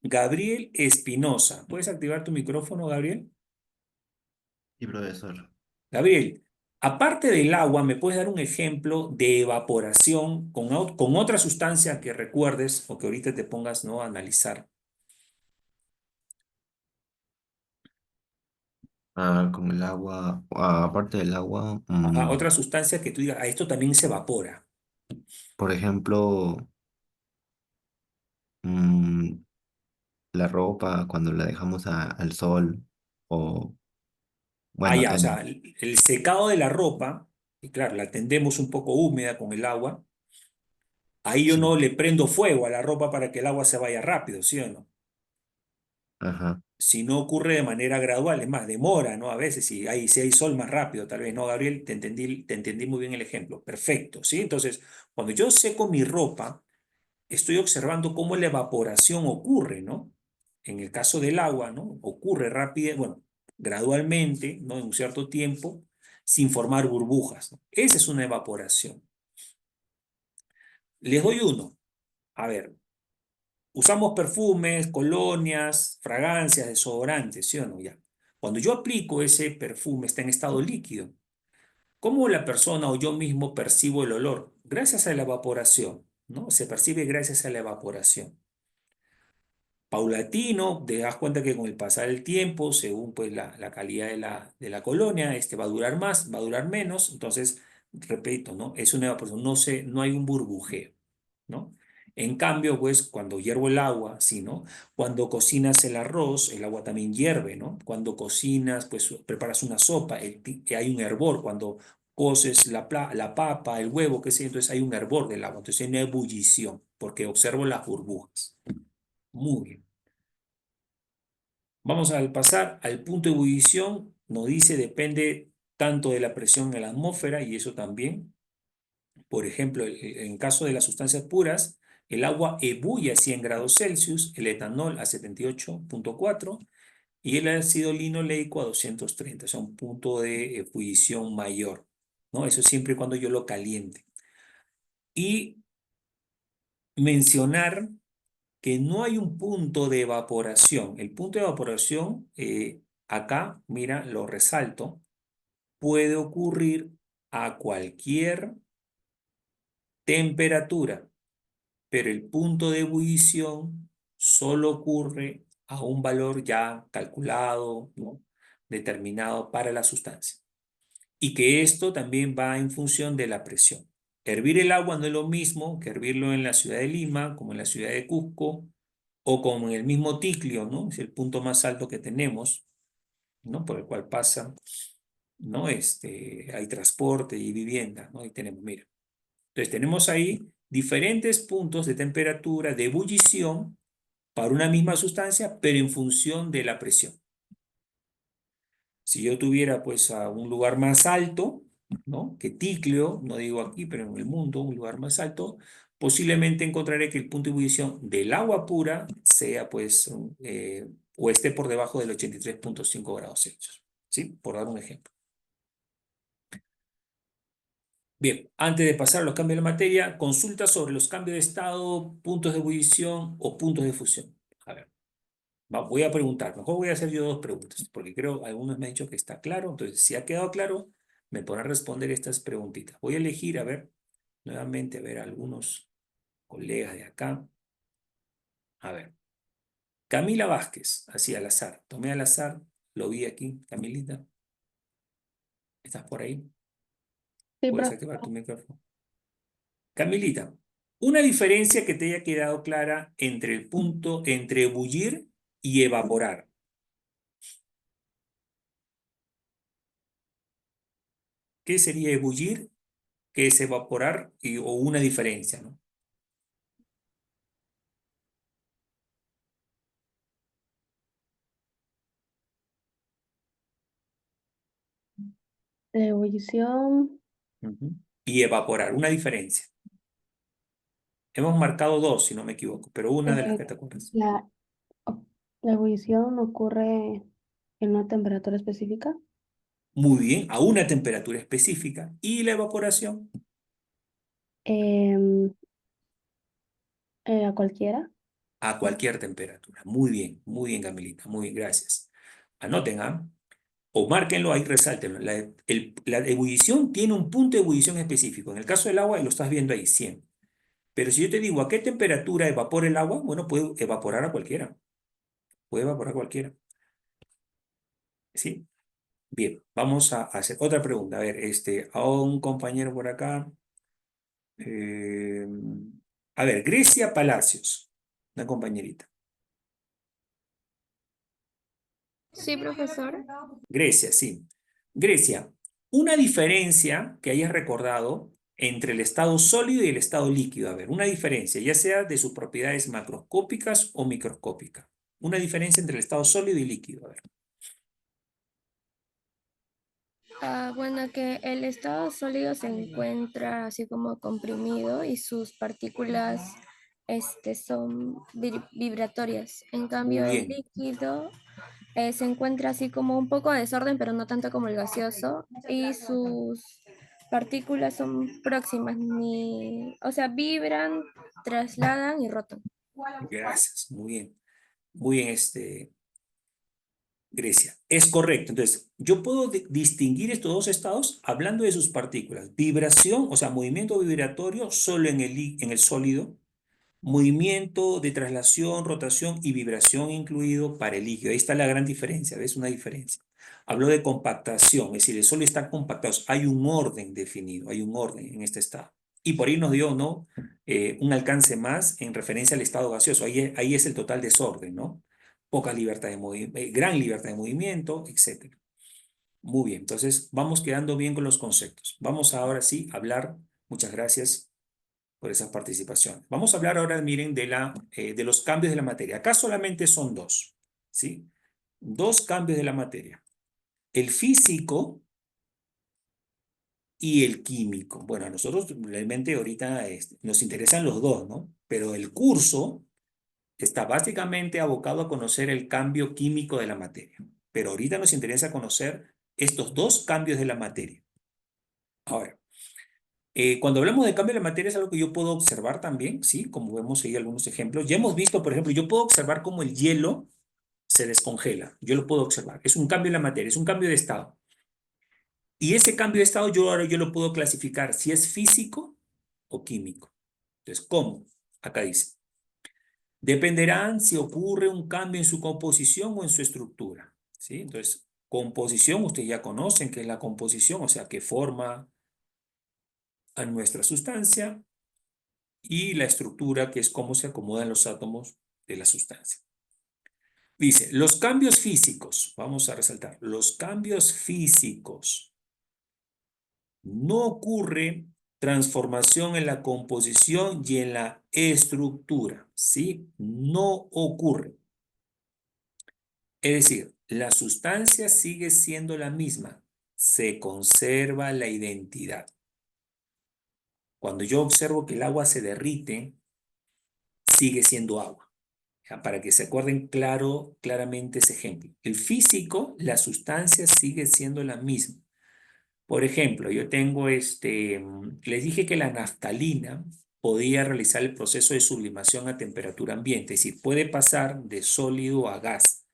Gabriel Espinosa. ¿Puedes activar tu micrófono, Gabriel? Sí, profesor. Gabriel, aparte del agua, ¿me puedes dar un ejemplo de evaporación con otra sustancia que recuerdes o que ahorita te pongas, ¿no? A analizar? Con el agua, aparte del agua, Ajá, otra sustancia que tú digas, esto también se evapora. por ejemplo, mm, la ropa cuando la dejamos al sol o, bueno, Ya, o sea, el secado de la ropa, y claro, la tendemos un poco húmeda con el agua, ahí yo sí, no le prendo fuego a la ropa para que el agua se vaya rápido, ¿sí o no? ajá, Si no ocurre de manera gradual, es más, demora, ¿no? A veces, si hay sol más rápido, tal vez, ¿no, Gabriel? Te entendí muy bien el ejemplo. Perfecto, ¿sí? Entonces, cuando yo seco mi ropa, estoy observando cómo la evaporación ocurre, ¿no? En el caso del agua, ¿no? Ocurre rápido, bueno, gradualmente, ¿no? En un cierto tiempo, sin formar burbujas, ¿no? Esa es una evaporación. Les doy uno. A ver, usamos perfumes, colonias, fragancias, desodorantes, ¿sí o no? Ya. Cuando yo aplico ese perfume, está en estado líquido. ¿Cómo la persona o yo mismo percibo el olor? Gracias a la evaporación, ¿no? Se percibe gracias a la evaporación. Paulatino, te das cuenta que con el pasar del tiempo, según pues la calidad de la colonia, va a durar más, va a durar menos. Entonces, repito, ¿no? Es una evaporación, no hay un burbujeo, ¿no? En cambio, pues, cuando hiervo el agua, sí, ¿no? Cuando cocinas el arroz, el agua también hierve, ¿no? Cuando cocinas, pues, preparas una sopa, hay un hervor. Cuando coces la papa, el huevo, qué sé yo, entonces hay un hervor del agua. Entonces hay una ebullición, porque observo las burbujas. Muy bien. Vamos a pasar al punto de ebullición. Nos dice, depende tanto de la presión en la atmósfera, y eso también. Por ejemplo, en caso de las sustancias puras, el agua ebulle a 100 grados Celsius, el etanol a 78.4 y el ácido linoleico a 230, o sea, un punto de ebullición mayor, ¿no? Eso siempre y cuando yo lo caliente. Y mencionar que no hay un punto de evaporación. El punto de evaporación, acá, mira, lo resalto, puede ocurrir a cualquier temperatura, pero el punto de ebullición solo ocurre a un valor ya calculado, ¿no? Determinado para la sustancia. Y que esto también va en función de la presión. Hervir el agua no es lo mismo que hervirlo en la ciudad de Lima, como en la ciudad de Cusco, o como en el mismo Ticlio, ¿no? Es el punto más alto que tenemos, ¿no? Por el cual pasa, ¿no? Hay transporte y vivienda, ¿no? Ahí tenemos, mira. Entonces tenemos ahí diferentes puntos de temperatura, de ebullición, para una misma sustancia, pero en función de la presión. Si yo tuviera pues a un lugar más alto, ¿no? Que Ticlio, no digo aquí, pero en el mundo, un lugar más alto, posiblemente encontraré que el punto de ebullición del agua pura sea pues, o esté por debajo del 83.5 grados Celsius, ¿sí? Por dar un ejemplo. Bien, antes de pasar a los cambios de la materia, consulta sobre los cambios de estado, puntos de ebullición o puntos de fusión. A ver, voy a preguntar, mejor voy a hacer yo dos preguntas, porque creo algunos me han dicho que está claro, entonces si ha quedado claro, me podrán responder estas preguntitas. Voy a elegir, a ver, nuevamente, a ver, algunos colegas de acá. A ver, Camila Vázquez, así al azar, tomé al azar, lo vi aquí, Camilita. ¿Estás por ahí? Sí, Puedes profe. activar tu micrófono. Camilita, una diferencia que te haya quedado clara entre el punto, entre ebullir y evaporar. ¿Qué sería ebullir? ¿Qué es evaporar? O una diferencia, ¿no? La ebullición, Ujú. Y evaporar, una diferencia. Hemos marcado dos, si no me equivoco, pero una de las que te acuerdas. la, la ebullición ocurre en una temperatura específica. Muy bien, a una temperatura específica. ¿Y la evaporación? Em, a cualquiera. A cualquier temperatura. Muy bien, Camilita, muy bien, gracias. Anoten, ¿ah? O márquenlo ahí, resáltenlo. La ebullición tiene un punto de ebullición específico. En el caso del agua, lo estás viendo ahí, 100. Pero si yo te digo a qué temperatura evapora el agua, bueno, puede evaporar a cualquiera. Puede evaporar a cualquiera. ¿Sí? Bien, vamos a hacer otra pregunta. A ver, a un compañero por acá. eh, a ver, Grecia Palacios, una compañerita. Sí, profesor. Grecia, sí. Grecia, una diferencia que hayas recordado entre el estado sólido y el estado líquido. A ver, una diferencia, ya sea de sus propiedades macroscópicas o microscópicas. Una diferencia entre el estado sólido y líquido. A ver. Bueno, que el estado sólido se encuentra así como comprimido y sus partículas son vibratorias. En Muy cambio, el bien. líquido se encuentra así como un poco a desorden, pero no tanto como el gaseoso, y sus partículas son próximas, o sea, vibran, trasladan y rotan. Gracias. Muy bien. Muy bien, Grecia. Es correcto. Entonces, yo puedo distinguir estos dos estados hablando de sus partículas. Vibración, o sea, movimiento vibratorio solo en el sólido. Movimiento de traslación, rotación y vibración incluido para el líquido. Ahí está la gran diferencia, ¿ves? Una diferencia. Hablo de compactación, es decir, el sólido está compactado. Hay un orden definido, hay un orden en este estado. y por ahí nos dio, ¿no? Un alcance más en referencia al estado gaseoso. Ahí es el total desorden, ¿no? Poca libertad de movimiento, gran libertad de movimiento, etc. Muy bien, entonces vamos quedando bien con los conceptos. Vamos ahora sí a hablar, muchas gracias por esa participación. Vamos a hablar ahora, miren, de los cambios de la materia. Acá solamente son dos, ¿sí? Dos cambios de la materia. El físico y el químico. Bueno, a nosotros realmente ahorita nos interesan los dos, ¿no? Pero el curso está básicamente abocado a conocer el cambio químico de la materia. Pero ahorita nos interesa conocer estos dos cambios de la materia. Ahora, cuando hablamos de cambio de la materia es algo que yo puedo observar también, ¿sí? Como vemos ahí algunos ejemplos. Ya hemos visto, por ejemplo, yo puedo observar cómo el hielo se descongela. Yo lo puedo observar. Es un cambio en la materia, es un cambio de estado. Y ese cambio de estado ahora yo lo puedo clasificar si es físico o químico. Entonces, ¿cómo? Acá dice. Dependerán si ocurre un cambio en su composición o en su estructura, ¿sí? Entonces, composición, ustedes ya conocen qué es la composición, o sea, que forma a nuestra sustancia, y la estructura, que es cómo se acomodan los átomos de la sustancia. Dice, los cambios físicos, vamos a resaltar, los cambios físicos, no ocurre transformación en la composición y en la estructura, ¿sí? No ocurre. Es decir, la sustancia sigue siendo la misma, se conserva la identidad. Cuando yo observo que el agua se derrite, sigue siendo agua. Para que se acuerden claramente ese ejemplo. El físico, la sustancia sigue siendo la misma. Por ejemplo, yo tengo les dije que la naftalina podía realizar el proceso de sublimación a temperatura ambiente, es decir, puede pasar de sólido a gas.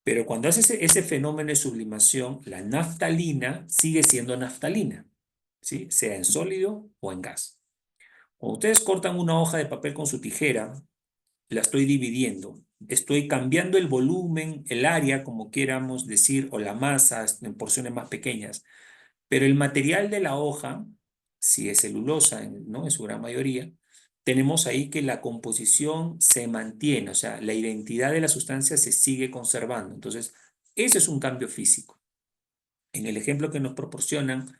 Pero cuando hace ese fenómeno de sublimación, la naftalina sigue siendo naftalina, ¿sí? Sea en sólido o en gas. Cuando ustedes cortan una hoja de papel con su tijera, la estoy dividiendo. Estoy cambiando el volumen, el área, como quieramos decir, o la masa en porciones más pequeñas. Pero el material de la hoja, si es celulosa, ¿no? En su gran mayoría, tenemos ahí que la composición se mantiene, o sea, la identidad de la sustancia se sigue conservando. Entonces, ese es un cambio físico. En el ejemplo que nos proporcionan,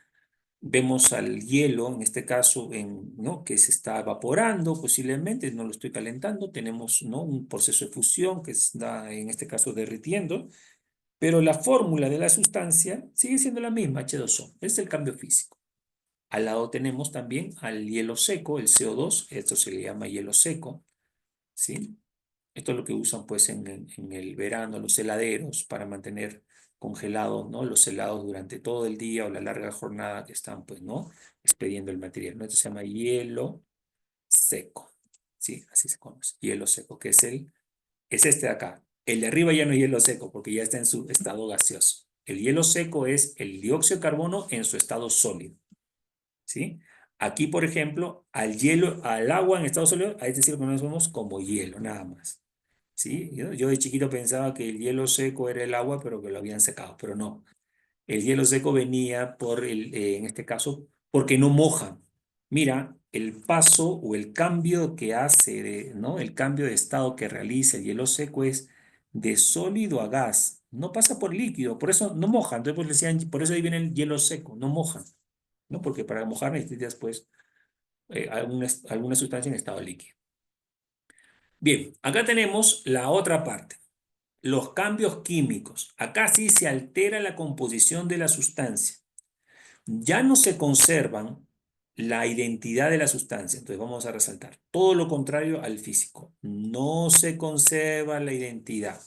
vemos al hielo, en este caso, ¿no? Que se está evaporando posiblemente, no lo estoy calentando, tenemos, ¿no? Un proceso de fusión que se está, en este caso, derritiendo, pero la fórmula de la sustancia sigue siendo la misma, H2O. Es el cambio físico. Al lado tenemos también al hielo seco, el CO2, esto se le llama hielo seco, ¿sí? Esto es lo que usan pues en el verano los heladeros para mantener congelados, ¿no? Los helados durante todo el día o la larga jornada que están pues, ¿no? Expediendo el material, ¿no? Esto se llama hielo seco, ¿sí? Así se conoce, hielo seco, que es este de acá. El de arriba ya no es hielo seco porque ya está en su estado gaseoso. El hielo seco es el dióxido de carbono en su estado sólido, ¿sí? Aquí, por ejemplo, al agua en estado sólido, a este sí lo conocemos como hielo, nada más. ¿Sí? Yo de chiquito pensaba que el hielo seco era el agua, pero que lo habían secado, pero no. El hielo seco venía en este caso, porque no moja. Mira, el paso o el cambio que hace, ¿no? El cambio de estado que realiza el hielo seco es de sólido a gas. No pasa por líquido, por eso no moja. Entonces, pues, decían, por eso ahí viene el hielo seco, no moja, ¿no? Porque para mojar necesitas, pues, alguna sustancia en estado líquido. Bien, acá tenemos la otra parte. Los cambios químicos. Acá sí se altera la composición de la sustancia. Ya no se conservan la identidad de la sustancia. Entonces vamos a resaltar. Todo lo contrario al físico. No se conserva la identidad.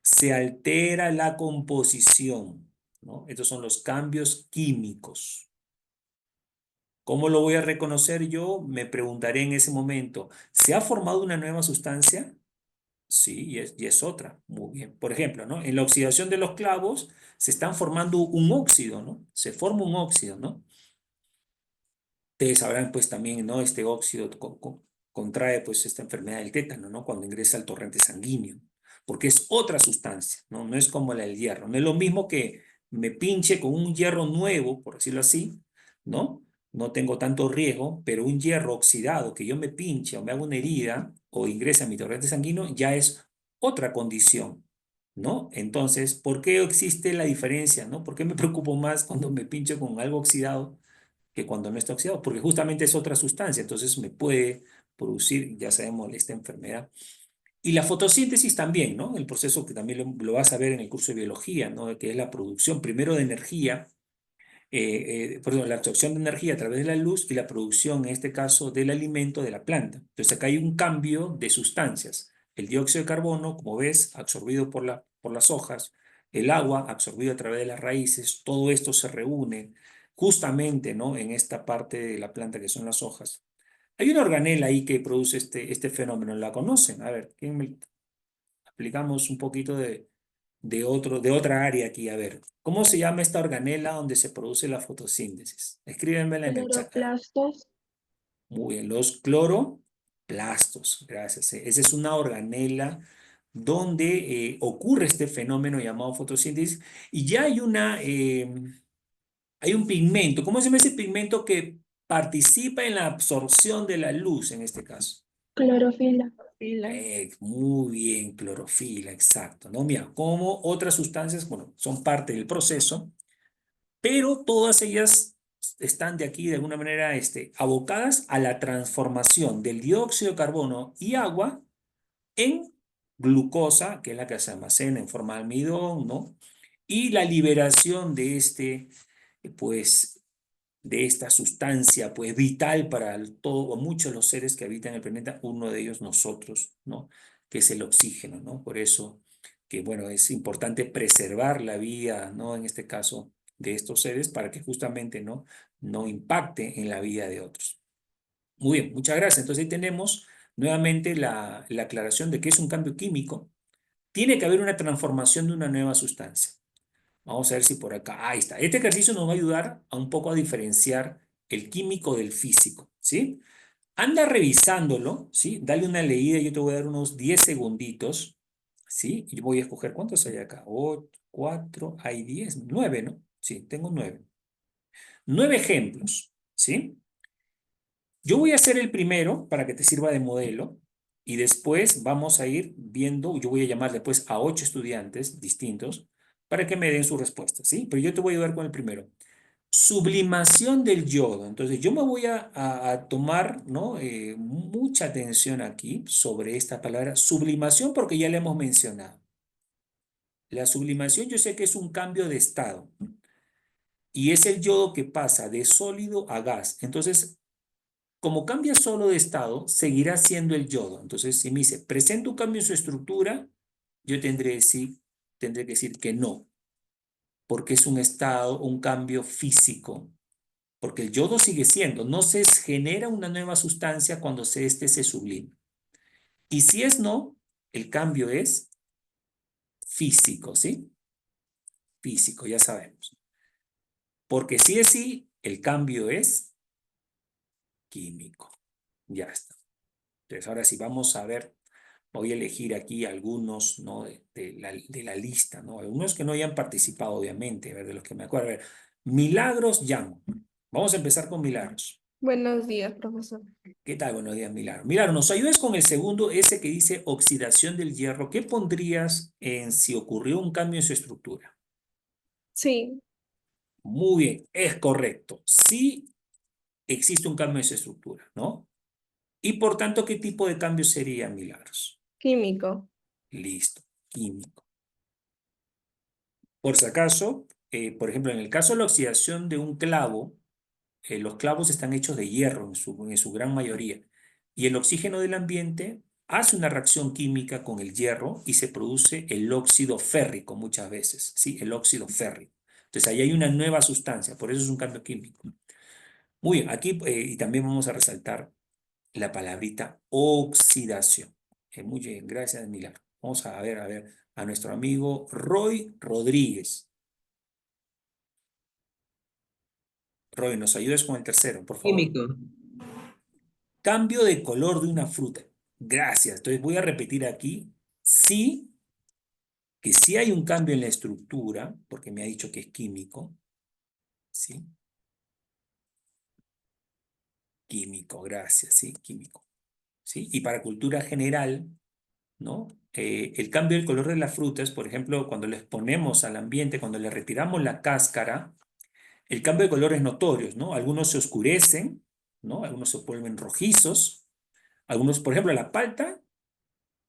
Se altera la composición, ¿no? Estos son los cambios químicos. ¿Cómo lo voy a reconocer yo? Me preguntaré en ese momento. ¿Se ha formado una nueva sustancia? Sí, y es otra. Muy bien. Por ejemplo, ¿no? En la oxidación de los clavos se están formando un óxido, ¿no? Se forma un óxido, ¿no? Ustedes sabrán, pues, también, ¿no? Este óxido contrae, pues, esta enfermedad del tétano, ¿no? Cuando ingresa al torrente sanguíneo. Porque es otra sustancia, ¿no? No es como la del hierro. No es lo mismo que me pinche con un hierro nuevo, por decirlo así, ¿no? no tengo tanto riesgo, pero un hierro oxidado que yo me pinche o me haga una herida o ingresa a mi torrente sanguíneo ya es otra condición, ¿no? Entonces, ¿por qué existe la diferencia, no? ¿Por qué me preocupo más cuando me pincho con algo oxidado que cuando no está oxidado? Porque justamente es otra sustancia, entonces me puede producir, ya sabemos, esta enfermedad. Y la fotosíntesis también, ¿no? El proceso que también lo vas a ver en el curso de biología, ¿no? Que es la producción primero de energía, perdón, la absorción de energía a través de la luz y la producción, en este caso, del alimento de la planta. Entonces acá hay un cambio de sustancias. El dióxido de carbono, como ves, absorbido por las hojas, el agua absorbido a través de las raíces, todo esto se reúne justamente, ¿no? En esta parte de la planta que son las hojas. Hay una organela ahí que produce este fenómeno, ¿la conocen? A ver, ¿quién me aplicamos un poquito de otra área aquí? A ver, ¿cómo se llama esta organela donde se produce la fotosíntesis? Escríbenmela en el chat. Cloroplastos. Muy bien, los cloroplastos, gracias. Esa es una organela donde ocurre este fenómeno llamado fotosíntesis y ya hay un pigmento. ¿Cómo se llama ese pigmento que participa en la absorción de la luz en este caso? Clorofila. Muy bien, clorofila, exacto, ¿no? Mira, como otras sustancias, bueno, son parte del proceso, pero todas ellas están de aquí de alguna manera abocadas a la transformación del dióxido de carbono y agua en glucosa, que es la que se almacena en forma de almidón, ¿no? Y la liberación de pues, de esta sustancia pues vital para todo, muchos de los seres que habitan el planeta, uno de ellos nosotros, ¿no? Que es el oxígeno, ¿no? Por eso que, bueno, es importante preservar la vida, ¿no? En este caso, de estos seres para que justamente, no impacte en la vida de otros. Muy bien, muchas gracias. Entonces ahí tenemos nuevamente la aclaración de que es un cambio químico. Tiene que haber una transformación de una nueva sustancia. Vamos a ver si por acá, ahí está. Este ejercicio nos va a ayudar a un poco a diferenciar el químico del físico, ¿sí? Anda revisándolo, ¿sí? Dale una leída, yo te voy a dar unos 10 segunditos, ¿sí? Y yo voy a escoger, ¿cuántos hay acá? 8, 4, hay 10, 9, ¿no? Sí, tengo 9. 9 ejemplos, ¿sí? Yo voy a hacer el primero para que te sirva de modelo y después vamos a ir viendo, yo voy a llamar después a 8 estudiantes distintos para que me den su respuesta, ¿sí? Pero yo te voy a ayudar con el primero. Sublimación del yodo. Entonces yo me voy a tomar, ¿no? Mucha atención aquí sobre esta palabra sublimación porque ya la hemos mencionado. La sublimación yo sé que es un cambio de estado y es el yodo que pasa de sólido a gas. Entonces, como cambia solo de estado, seguirá siendo el yodo. Entonces, si me dice, presenta un cambio en su estructura, yo tendré que decir que no, porque es un estado, un cambio físico. Porque el yodo sigue siendo, no se genera una nueva sustancia cuando se sublima. Y si es no, el cambio es físico, ¿sí? Físico, ya sabemos. Porque si es sí, el cambio es químico. Ya está. Entonces, ahora sí, vamos a ver. Voy a elegir aquí algunos, ¿no? de la lista, ¿no? Algunos que no hayan participado, obviamente, a ver, de los que me acuerdo. A ver, Milagros Llamo. Vamos a empezar con Milagros. Buenos días, profesor. ¿Qué tal? Buenos días, Milagros. Milagros, ¿nos ayudas con el segundo, ese que dice oxidación del hierro? ¿Qué pondrías en si ocurrió un cambio en su estructura? Sí, Muy bien, es correcto. Sí existe un cambio en su estructura, ¿no? Y por tanto, ¿qué tipo de cambio sería, Milagros? químico. Listo, químico. Por si acaso, por ejemplo, en el caso de la oxidación de un clavo, los clavos están hechos de hierro en su gran mayoría. Y el oxígeno del ambiente hace una reacción química con el hierro y se produce el óxido férrico muchas veces, ¿sí? El óxido férrico. Entonces ahí hay una nueva sustancia, por eso es un cambio químico. Muy bien, aquí y también vamos a resaltar la palabrita oxidación. Muy bien, gracias, Milagro. Vamos a ver, a nuestro amigo Roy Rodríguez. Roy, ¿nos ayudas con el tercero, por favor? Químico. Cambio de color de una fruta. Gracias. Entonces voy a repetir aquí. Sí, que sí hay un cambio en la estructura, porque me ha dicho que es químico. ¿Sí? Químico, gracias, sí, químico. ¿Sí? Y para cultura general, ¿no? El cambio del color de las frutas, por ejemplo, cuando les ponemos al ambiente, cuando le retiramos la cáscara, el cambio de color es notorio, ¿no? Algunos se oscurecen, ¿no? Algunos se vuelven rojizos, algunos, por ejemplo, la palta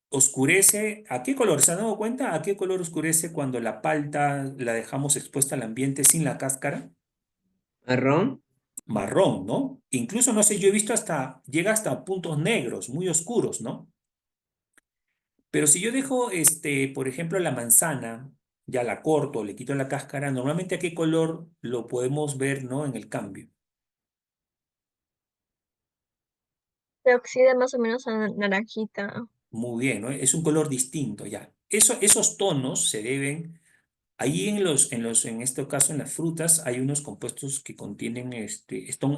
oscurece. ¿A qué color? ¿Se han dado cuenta? ¿A qué color oscurece cuando la palta la dejamos expuesta al ambiente sin la cáscara? ¿Marrón? Marrón, ¿no? Incluso, no sé, yo he visto llega hasta puntos negros, muy oscuros, ¿no? Pero si yo dejo, por ejemplo, la manzana, ya la corto, le quito la cáscara, normalmente ¿a qué color lo podemos ver, ¿no? En el cambio. Se oxida más o menos a naranjita. Muy bien, ¿no? Es un color distinto ya. Esos tonos se deben, ahí en este caso en las frutas, hay unos compuestos que contienen,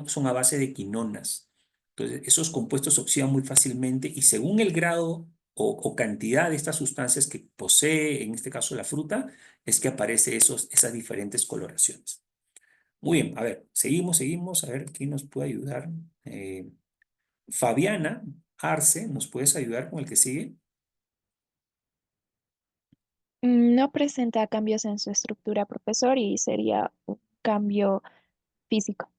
son a base de quinonas. Entonces, esos compuestos se oxidan muy fácilmente y según el grado o cantidad de estas sustancias que posee, en este caso la fruta, es que aparece esas diferentes coloraciones. Muy bien, a ver, seguimos, a ver quién nos puede ayudar. Fabiana Arce, ¿nos puedes ayudar con el que sigue? No presenta cambios en su estructura, profesor, y sería un cambio físico.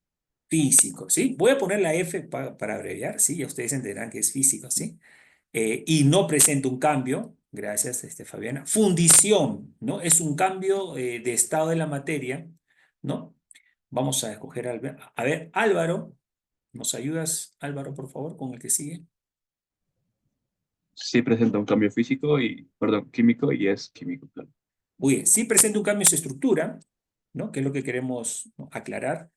Físico, ¿sí? Voy a poner la F para abreviar, ¿sí? Ya ustedes entenderán que es físico, ¿sí? Y no presenta un cambio, gracias, Fabiana. Fundición, ¿no? Es un cambio de estado de la materia, ¿no? Vamos a escoger, a ver, Álvaro, ¿nos ayudas, Álvaro, por favor, con el que sigue? Sí presenta un cambio físico perdón, químico y es químico, claro. Muy bien, sí presenta un cambio en su estructura, ¿no? Que es lo que queremos, ¿no?, aclarar,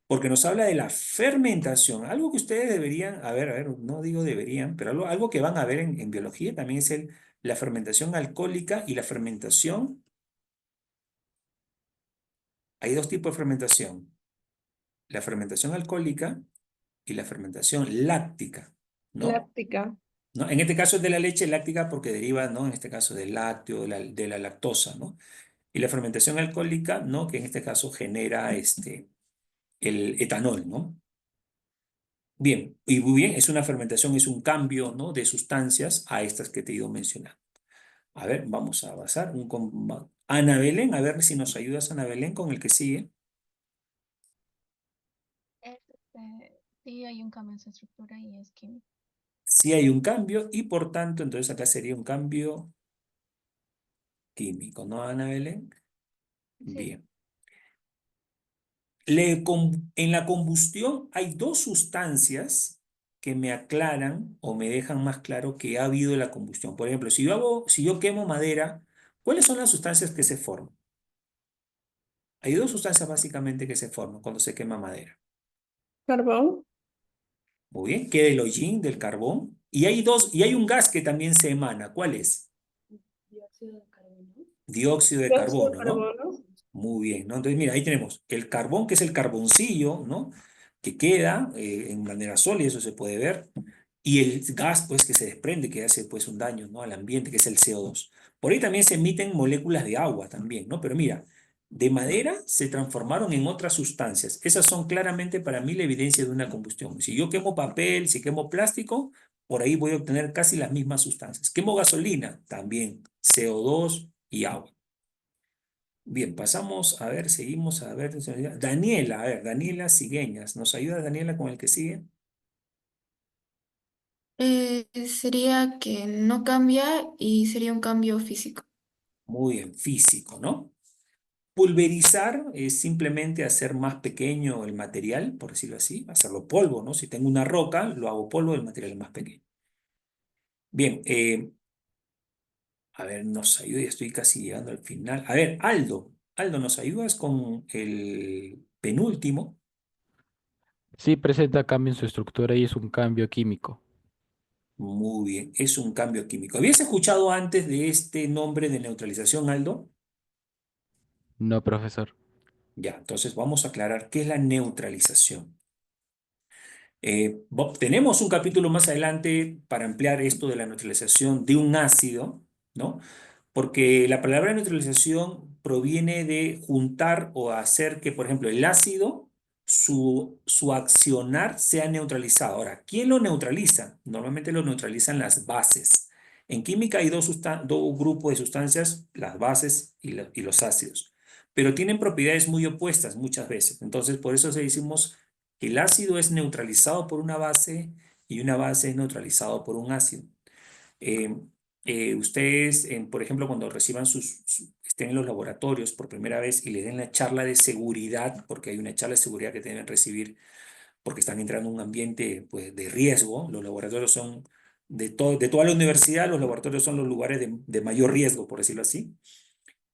porque nos habla de la fermentación, algo que ustedes deberían, a ver, no digo deberían, pero algo que van a ver en biología también es la fermentación alcohólica y la fermentación. Hay dos tipos de fermentación, la fermentación alcohólica y la fermentación láctica, ¿no? Láctica. ¿No? En este caso es de la leche láctica porque deriva, ¿no?, en este caso del lácteo, de la lactosa, ¿no? Y la fermentación alcohólica, ¿no?, que en este caso genera el etanol, ¿no? Bien, y muy bien, es una fermentación, es un cambio, ¿no?, de sustancias a estas que te he ido mencionando. A ver, vamos a avanzar. Ana Belén, a ver si nos ayudas, Ana Belén, con el que sigue. Sí, hay un cambio en su estructura y es químico. Sí hay un cambio y por tanto, entonces acá sería un cambio químico, ¿no, Ana Belén? Sí. Bien. En la combustión hay dos sustancias que me aclaran o me dejan más claro que ha habido la combustión. Por ejemplo, si yo quemo madera, ¿cuáles son las sustancias que se forman? Hay dos sustancias básicamente que se forman cuando se quema madera. Carbón. Muy bien, queda el hollín del carbón. Y hay un gas que también se emana. ¿Cuál es? Dióxido de carbono. Dióxido de Dióxido de carbono, ¿no? carbono. Muy bien, ¿no? Entonces, mira, ahí tenemos el carbón, que es el carboncillo, ¿no?, que queda en manera sólida, eso se puede ver, y el gas, pues, que se desprende, que hace, pues, un daño, ¿no?, al ambiente, que es el CO2. Por ahí también se emiten moléculas de agua también, ¿no? Pero mira, de madera se transformaron en otras sustancias. Esas son claramente para mí la evidencia de una combustión. Si yo quemo papel, si quemo plástico, por ahí voy a obtener casi las mismas sustancias. Quemo gasolina, también CO2 y agua. Bien, pasamos a ver, seguimos a ver. Daniela, a ver, Daniela Sigueñas. ¿Nos ayuda Daniela con el que sigue? Sería que no cambia y sería un cambio físico. Muy bien, físico, ¿no? Pulverizar es simplemente hacer más pequeño el material, por decirlo así, hacerlo polvo, ¿no? Si tengo una roca, lo hago polvo, el material es más pequeño. Bien, a ver, nos ayuda, ya estoy casi llegando al final. A ver, Aldo, ¿nos ayudas con el penúltimo? Sí presenta cambio en su estructura y es un cambio químico. Muy bien, es un cambio químico. ¿Habías escuchado antes de este nombre de neutralización, Aldo? No, profesor. Ya, entonces vamos a aclarar qué es la neutralización. Tenemos un capítulo más adelante para ampliar esto de la neutralización de un ácido, ¿no? Porque la palabra neutralización proviene de juntar o hacer que, por ejemplo, el ácido su accionar sea neutralizado. Ahora, ¿quién lo neutraliza? Normalmente lo neutralizan las bases. En química hay dos grupos de sustancias, las bases y los ácidos, pero tienen propiedades muy opuestas muchas veces. Entonces, por eso decimos que el ácido es neutralizado por una base y una base es neutralizado por un ácido. Ustedes, por ejemplo, cuando reciban estén en los laboratorios por primera vez y les den la charla de seguridad, porque hay una charla de seguridad que deben recibir porque están entrando en un ambiente pues, de riesgo. Los laboratorios son, de toda la universidad, los laboratorios son los lugares de mayor riesgo, por decirlo así,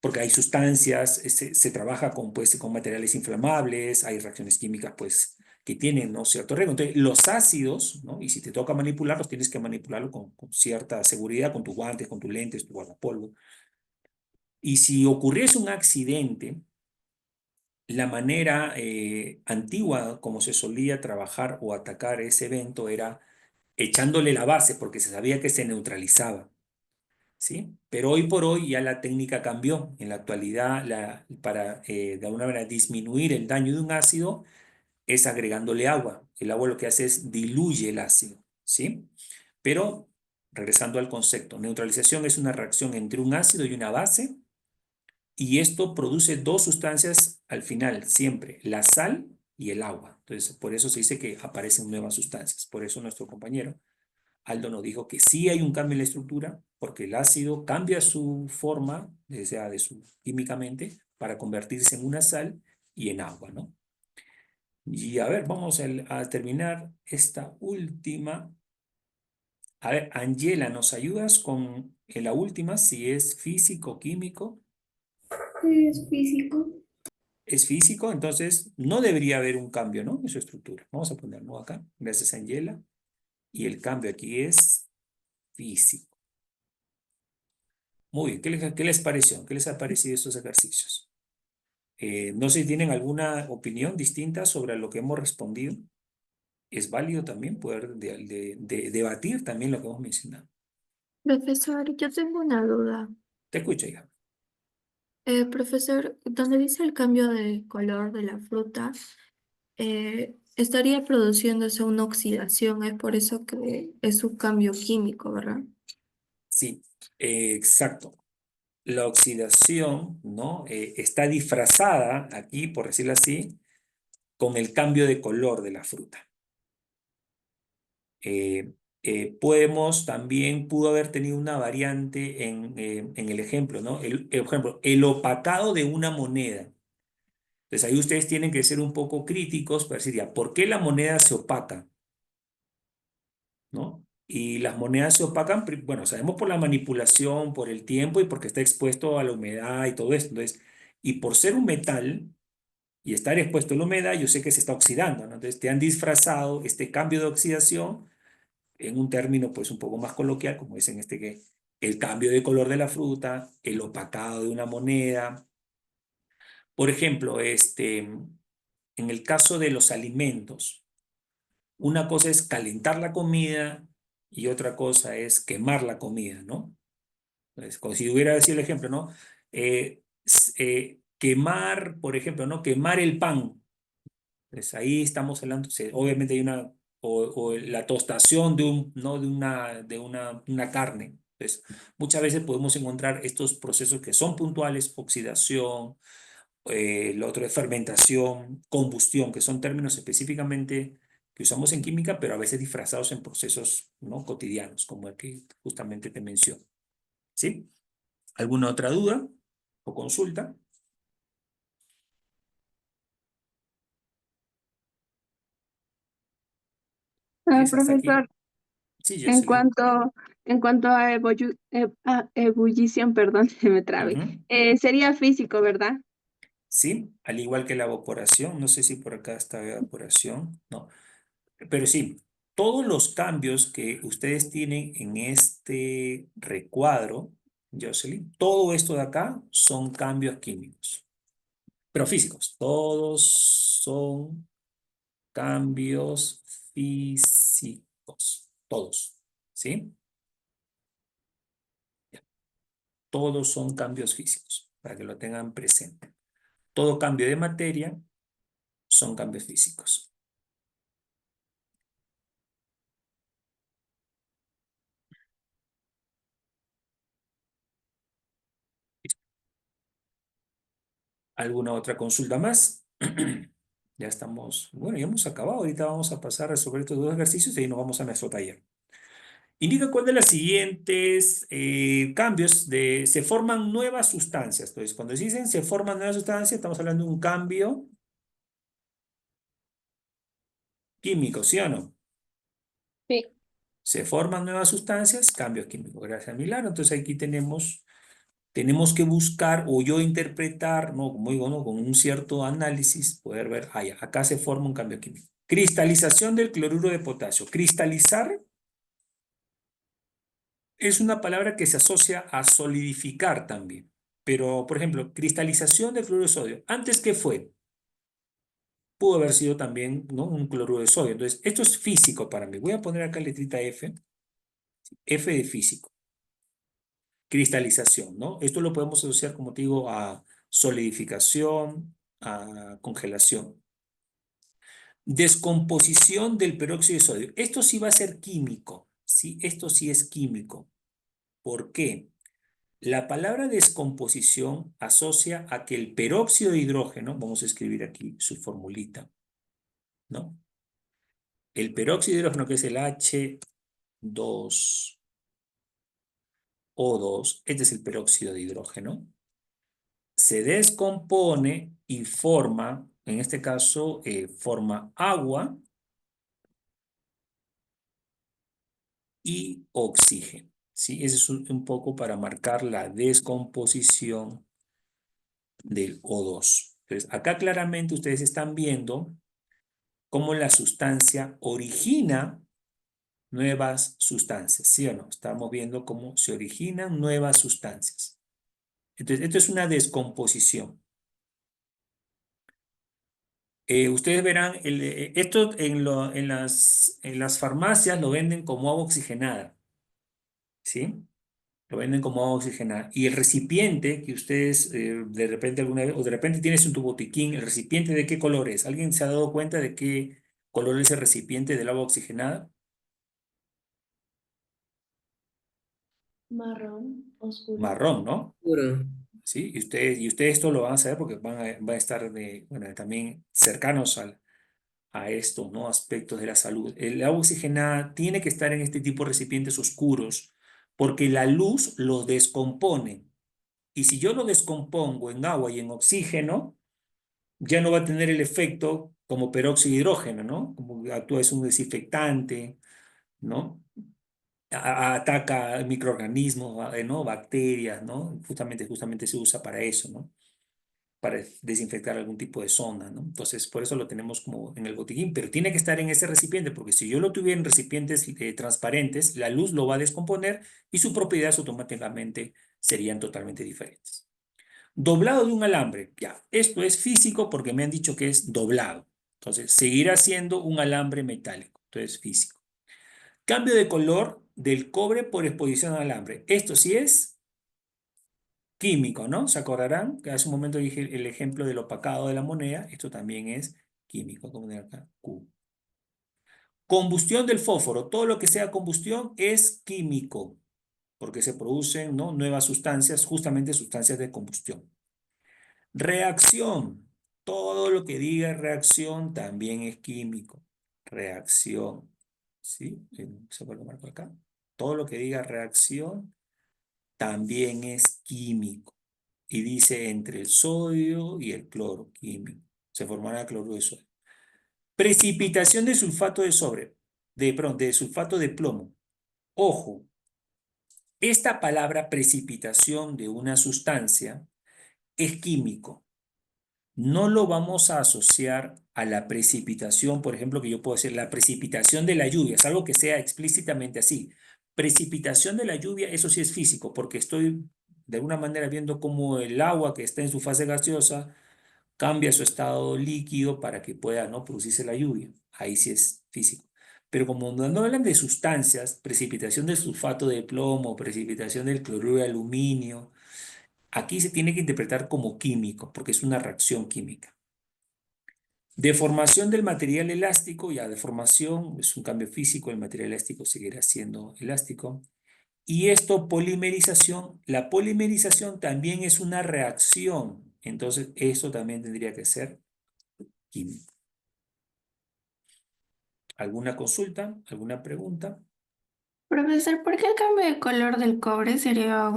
porque hay sustancias, se trabaja pues, con materiales inflamables, hay reacciones químicas pues, que tienen, ¿no?, cierto riesgo. Entonces, los ácidos, ¿no?, y si te toca manipularlos, tienes que manipularlo con cierta seguridad, con tus guantes, con tus lentes, tu guardapolvo. Y si ocurriese un accidente, la manera antigua como se solía trabajar o atacar ese evento era echándole la base, porque se sabía que se neutralizaba, ¿sí? Pero hoy por hoy ya la técnica cambió. En la actualidad, para de alguna manera disminuir el daño de un ácido, es agregándole agua. El agua lo que hace es diluye el ácido, ¿sí? Pero, regresando al concepto, neutralización es una reacción entre un ácido y una base, y esto produce dos sustancias al final, siempre, la sal y el agua. Entonces, por eso se dice que aparecen nuevas sustancias. Por eso nuestro compañero Aldo nos dijo que sí hay un cambio en la estructura, porque el ácido cambia su forma, o sea, químicamente, para convertirse en una sal y en agua, ¿no? Y a ver, vamos a terminar esta última. A ver, Angela, ¿nos ayudas con la última? Si es físico, químico. Sí, es físico. Es físico, entonces no debería haber un cambio, ¿no?, en su estructura. Vamos a ponerlo acá. Gracias, Angela. Y el cambio aquí es físico. Muy bien, ¿qué les pareció? ¿Qué les ha parecido estos ejercicios? No sé si tienen alguna opinión distinta sobre lo que hemos respondido. Es válido también poder debatir también lo que hemos mencionado. Profesor, yo tengo una duda. Te escucho, hija. Profesor, donde dice el cambio de color de la fruta, estaría produciéndose una oxidación, es por eso que es un cambio químico, ¿verdad? Sí, exacto. La oxidación, ¿no?, está disfrazada aquí, por decirlo así, con el cambio de color de la fruta. Pudo haber tenido una variante en el ejemplo, ¿no? Por ejemplo, el opacado de una moneda. Entonces ahí ustedes tienen que ser un poco críticos para decir, ya, ¿por qué la moneda se opaca? ¿No? Y las monedas se opacan, bueno, sabemos por la manipulación, por el tiempo y porque está expuesto a la humedad y todo esto. Entonces, y por ser un metal y estar expuesto a la humedad, yo sé que se está oxidando, ¿no? Entonces te han disfrazado este cambio de oxidación en un término pues un poco más coloquial, como dicen que el cambio de color de la fruta, el opacado de una moneda. Por ejemplo, en el caso de los alimentos, una cosa es calentar la comida y otra cosa es quemar la comida, ¿no? Entonces, como si hubiera sido el ejemplo, ¿no? Quemar, por ejemplo, ¿no? Quemar el pan. Pues ahí estamos hablando, obviamente hay o la tostación ¿no?, una carne. Entonces, muchas veces podemos encontrar estos procesos que son puntuales, oxidación, lo otro es fermentación, combustión, que son términos específicamente que usamos en química, pero a veces disfrazados en procesos, ¿no?, cotidianos, como el que justamente te menciono. ¿Sí? ¿Alguna otra duda o consulta? ¿Es hasta aquí? Profesor, Sí, en Jocelyn. cuanto, en cuanto a, a ebullición, perdón, se me trabe, Ujú. sería físico, ¿verdad? Sí, al igual que la evaporación, no sé si por acá está evaporación, no, pero sí, todos los cambios que ustedes tienen en este recuadro, Jocelyn, todo esto de acá son cambios químicos, pero físicos, todos son cambios físicos, todos, ¿sí? Todos son cambios físicos, para que lo tengan presente. Todo cambio de materia son cambios físicos. ¿Alguna otra consulta más? Ya estamos, bueno, ya hemos acabado. Ahorita vamos a pasar a resolver estos dos ejercicios y ahí nos vamos a nuestro taller. Indica cuál de los siguientes cambios se forman nuevas sustancias. Entonces, cuando dicen se forman nuevas sustancias, estamos hablando de un cambio químico, ¿sí o no? Sí. Se forman nuevas sustancias, cambios químicos. Gracias, Milano. Entonces aquí tenemos que buscar o yo interpretar, ¿no? Como digo, ¿no? Con un cierto análisis, poder ver, ya, acá se forma un cambio químico. Cristalización del cloruro de potasio. Cristalizar es una palabra que se asocia a solidificar también. Pero, por ejemplo, cristalización del cloruro de sodio. ¿Antes qué fue? Pudo haber sido también, ¿no? Un cloruro de sodio. Entonces, esto es físico para mí. Voy a poner acá letrita F. F de físico. Cristalización, ¿no? Esto lo podemos asociar, como te digo, a solidificación, a congelación. Descomposición del peróxido de sodio. Esto sí va a ser químico, ¿sí? Esto sí es químico. ¿Por qué? La palabra descomposición asocia a que el peróxido de hidrógeno, vamos a escribir aquí su formulita, ¿no? El peróxido de hidrógeno, que es el H2O2, este es el peróxido de hidrógeno, se descompone y forma, en este caso, forma agua y oxígeno, ¿sí? Ese es un poco para marcar la descomposición del O2. Entonces, acá claramente ustedes están viendo cómo la sustancia origina nuevas sustancias, ¿sí o no? Estamos viendo cómo se originan nuevas sustancias. Entonces, esto es una descomposición. Ustedes verán, esto en las farmacias lo venden como agua oxigenada, ¿sí? Lo venden como agua oxigenada. Y el recipiente que ustedes de repente alguna vez, o de repente tienes en tu botiquín, ¿el recipiente de qué color es? ¿Alguien se ha dado cuenta de qué color es el recipiente del agua oxigenada? Marrón, oscuro. Marrón, ¿no? Puro. ¿Sí? Y ustedes esto lo van a saber porque van a estar bueno, también cercanos a estos, ¿no? Aspectos de la salud. El agua oxigenada tiene que estar en este tipo de recipientes oscuros porque la luz lo descompone. Y si yo lo descompongo en agua y en oxígeno, ya no va a tener el efecto como peróxido de hidrógeno, ¿no? Como actúa, es un desinfectante, ¿no? Ataca microorganismos, ¿no? Bacterias, ¿no? Justamente se usa para eso, ¿no? Para desinfectar algún tipo de zona, ¿no? Entonces, por eso lo tenemos como en el botiquín, pero tiene que estar en ese recipiente, porque si yo lo tuviera en recipientes transparentes, la luz lo va a descomponer y sus propiedades automáticamente serían totalmente diferentes. Doblado de un alambre, ya, esto es físico porque me han dicho que es doblado. Entonces, seguirá siendo un alambre metálico, entonces físico. Cambio de color del cobre por exposición al alambre. Esto sí es químico, ¿no? ¿Se acordarán? Que hace un momento dije el ejemplo del opacado de la moneda. Esto también es químico, como de acá, Q. Combustión del fósforo. Todo lo que sea combustión es químico, porque se producen, ¿no? Nuevas sustancias, justamente sustancias de combustión. Reacción. Todo lo que diga reacción también es químico. Reacción. ¿Sí? Se vuelve a marcar acá. Todo lo que diga reacción también es químico. Y dice entre el sodio y el cloro, químico. Se formará cloruro de sodio. Precipitación de sulfato de de sulfato de plomo. Ojo, esta palabra precipitación de una sustancia es químico. No lo vamos a asociar a la precipitación, por ejemplo, que yo puedo decir la precipitación de la lluvia, es algo que sea explícitamente así. Precipitación de la lluvia, eso sí es físico, porque estoy de alguna manera viendo cómo el agua que está en su fase gaseosa cambia su estado líquido para que pueda, ¿no? producirse la lluvia. Ahí sí es físico. Pero como no hablan de sustancias, precipitación del sulfato de plomo, precipitación del cloruro de aluminio, aquí se tiene que interpretar como químico, porque es una reacción química. Deformación del material elástico, ya deformación es un cambio físico, el material elástico seguirá siendo elástico. Y esto, polimerización, la polimerización también es una reacción, entonces eso también tendría que ser químico. ¿Alguna consulta? ¿Alguna pregunta? Profesor, ¿por qué el cambio de color del cobre sería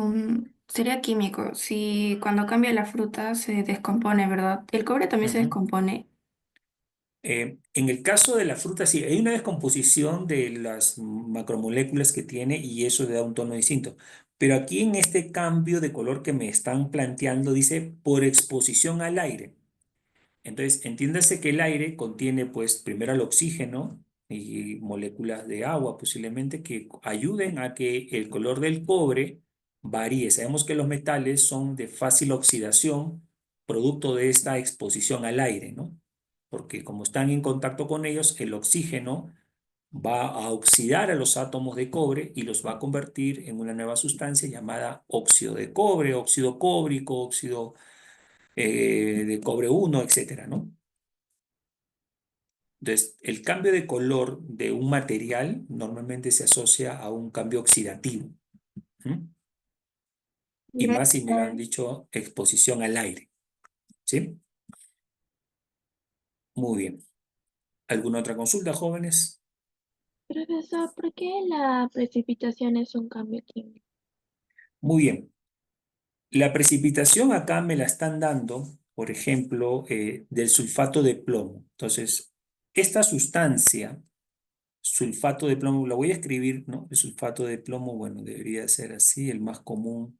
químico? Si cuando cambia la fruta se descompone, ¿verdad? ¿El cobre también se Ujú. descompone? En el caso de la fruta, sí, hay una descomposición de las macromoléculas que tiene y eso le da un tono distinto. Pero aquí en este cambio de color que me están planteando, dice por exposición al aire. Entonces, entiéndase que el aire contiene, pues, primero el oxígeno y moléculas de agua posiblemente que ayuden a que el color del cobre varíe. Sabemos que los metales son de fácil oxidación, producto de esta exposición al aire, ¿no? Porque como están en contacto con ellos, el oxígeno va a oxidar a los átomos de cobre y los va a convertir en una nueva sustancia llamada óxido de cobre, óxido cóbrico, óxido de cobre 1, etcétera, ¿no? Entonces, el cambio de color de un material normalmente se asocia a un cambio oxidativo. ¿Mm? Y más si me lo han dicho exposición al aire. ¿Sí? Muy bien. ¿Alguna otra consulta, jóvenes? Profesor, ¿por qué la precipitación es un cambio químico? Muy bien. La precipitación acá me la están dando, por ejemplo, del sulfato de plomo. Entonces, esta sustancia, sulfato de plomo, la voy a escribir, ¿no? El sulfato de plomo, bueno, debería ser así, el más común,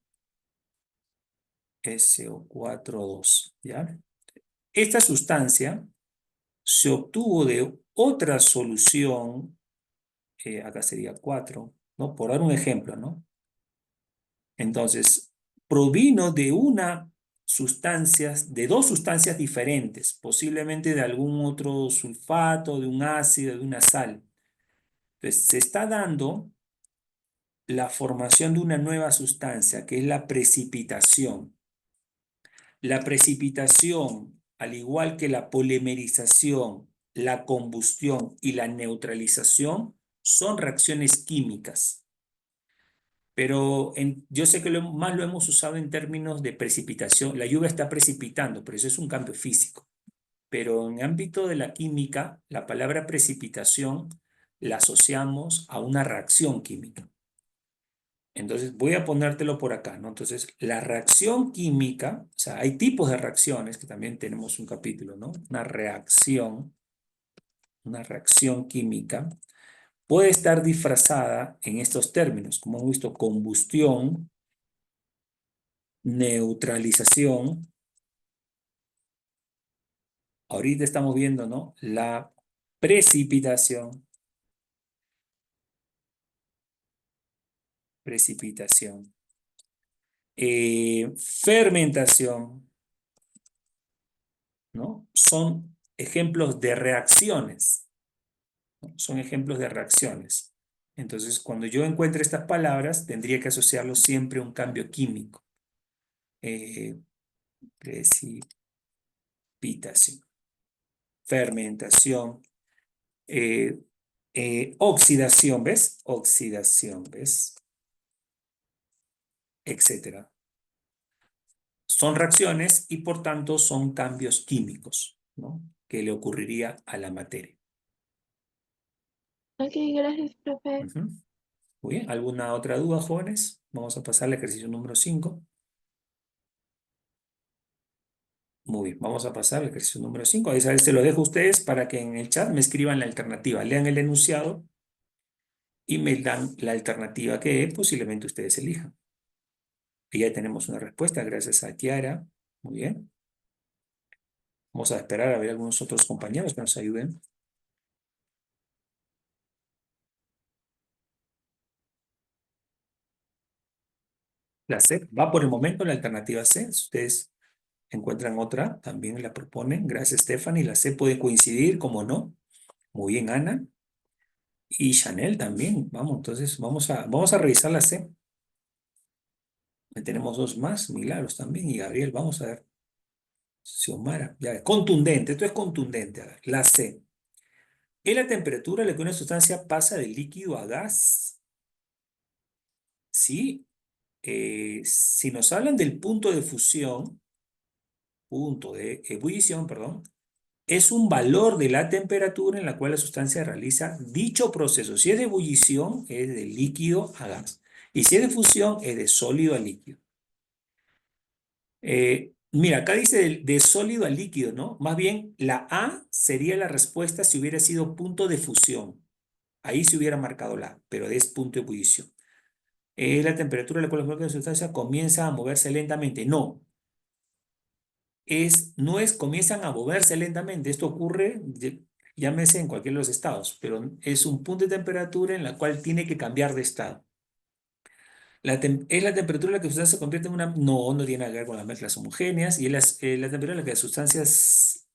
SO4,2, ¿ya? Esta sustancia se obtuvo de otra solución, acá sería 4, ¿no? Por dar un ejemplo, ¿no? Entonces, provino de de dos sustancias diferentes, posiblemente de algún otro sulfato, de un ácido, de una sal. Entonces, se está dando la formación de una nueva sustancia, que es la precipitación. La precipitación, al igual que la polimerización, la combustión y la neutralización, son reacciones químicas. Pero yo sé que más lo hemos usado en términos de precipitación. La lluvia está precipitando, pero eso es un cambio físico. Pero en el ámbito de la química, la palabra precipitación la asociamos a una reacción química. Entonces, voy a ponértelo por acá, ¿no? Entonces, la reacción química, o sea, hay tipos de reacciones, que también tenemos un capítulo, ¿no? Una reacción química, puede estar disfrazada en estos términos, como hemos visto, combustión, neutralización. Ahorita estamos viendo, ¿no? La precipitación. Fermentación, ¿no? Son ejemplos de reacciones, ¿no? Son ejemplos de reacciones. Entonces, cuando yo encuentre estas palabras, tendría que asociarlo siempre a un cambio químico. Precipitación, fermentación, oxidación, ¿ves? Oxidación, ¿ves? Etcétera. Son reacciones y por tanto son cambios químicos, ¿no? Que le ocurriría a la materia. Ok, gracias, profe. Ujú. Muy bien, ¿alguna otra duda, jóvenes? Vamos a pasar al ejercicio número 5. Muy bien, vamos a pasar al ejercicio número 5. Ahí se lo dejo a ustedes para que en el chat me escriban la alternativa. Lean el enunciado y me dan la alternativa que posiblemente ustedes elijan. Y ya tenemos una respuesta gracias a Kiara. Muy bien. Vamos a esperar a ver algunos otros compañeros que nos ayuden. La C va por el momento la alternativa C. Si ustedes encuentran otra, también la proponen. Gracias, Stephanie. La C puede coincidir, como no. Muy bien, Ana. Y Chanel también. Vamos, entonces vamos a revisar la C. Tenemos dos más, Milagros también y Gabriel. Vamos a ver. Xiomara, ya, contundente, esto es contundente. A ver, la C. Es la temperatura a la que una sustancia pasa de líquido a gas. ¿Sí? Si nos hablan del punto de fusión, punto de ebullición, perdón, es un valor de la temperatura en la cual la sustancia realiza dicho proceso. Si es de ebullición, es de líquido a gas. Y si es de fusión, es de sólido a líquido. Mira, acá dice de sólido a líquido, ¿no? Más bien, la A sería la respuesta si hubiera sido punto de fusión. Ahí se hubiera marcado la A, pero es punto de ebullición. La temperatura a la cual la sustancia comienza a moverse lentamente. No, no es comienzan a moverse lentamente. Esto ocurre, llámese en cualquiera de los estados, pero es un punto de temperatura en la cual tiene que cambiar de estado. ¿Es la temperatura en la que la sustancia se convierte en una? No, no tiene nada que ver con las mezclas homogéneas. Y es la temperatura en la que las sustancias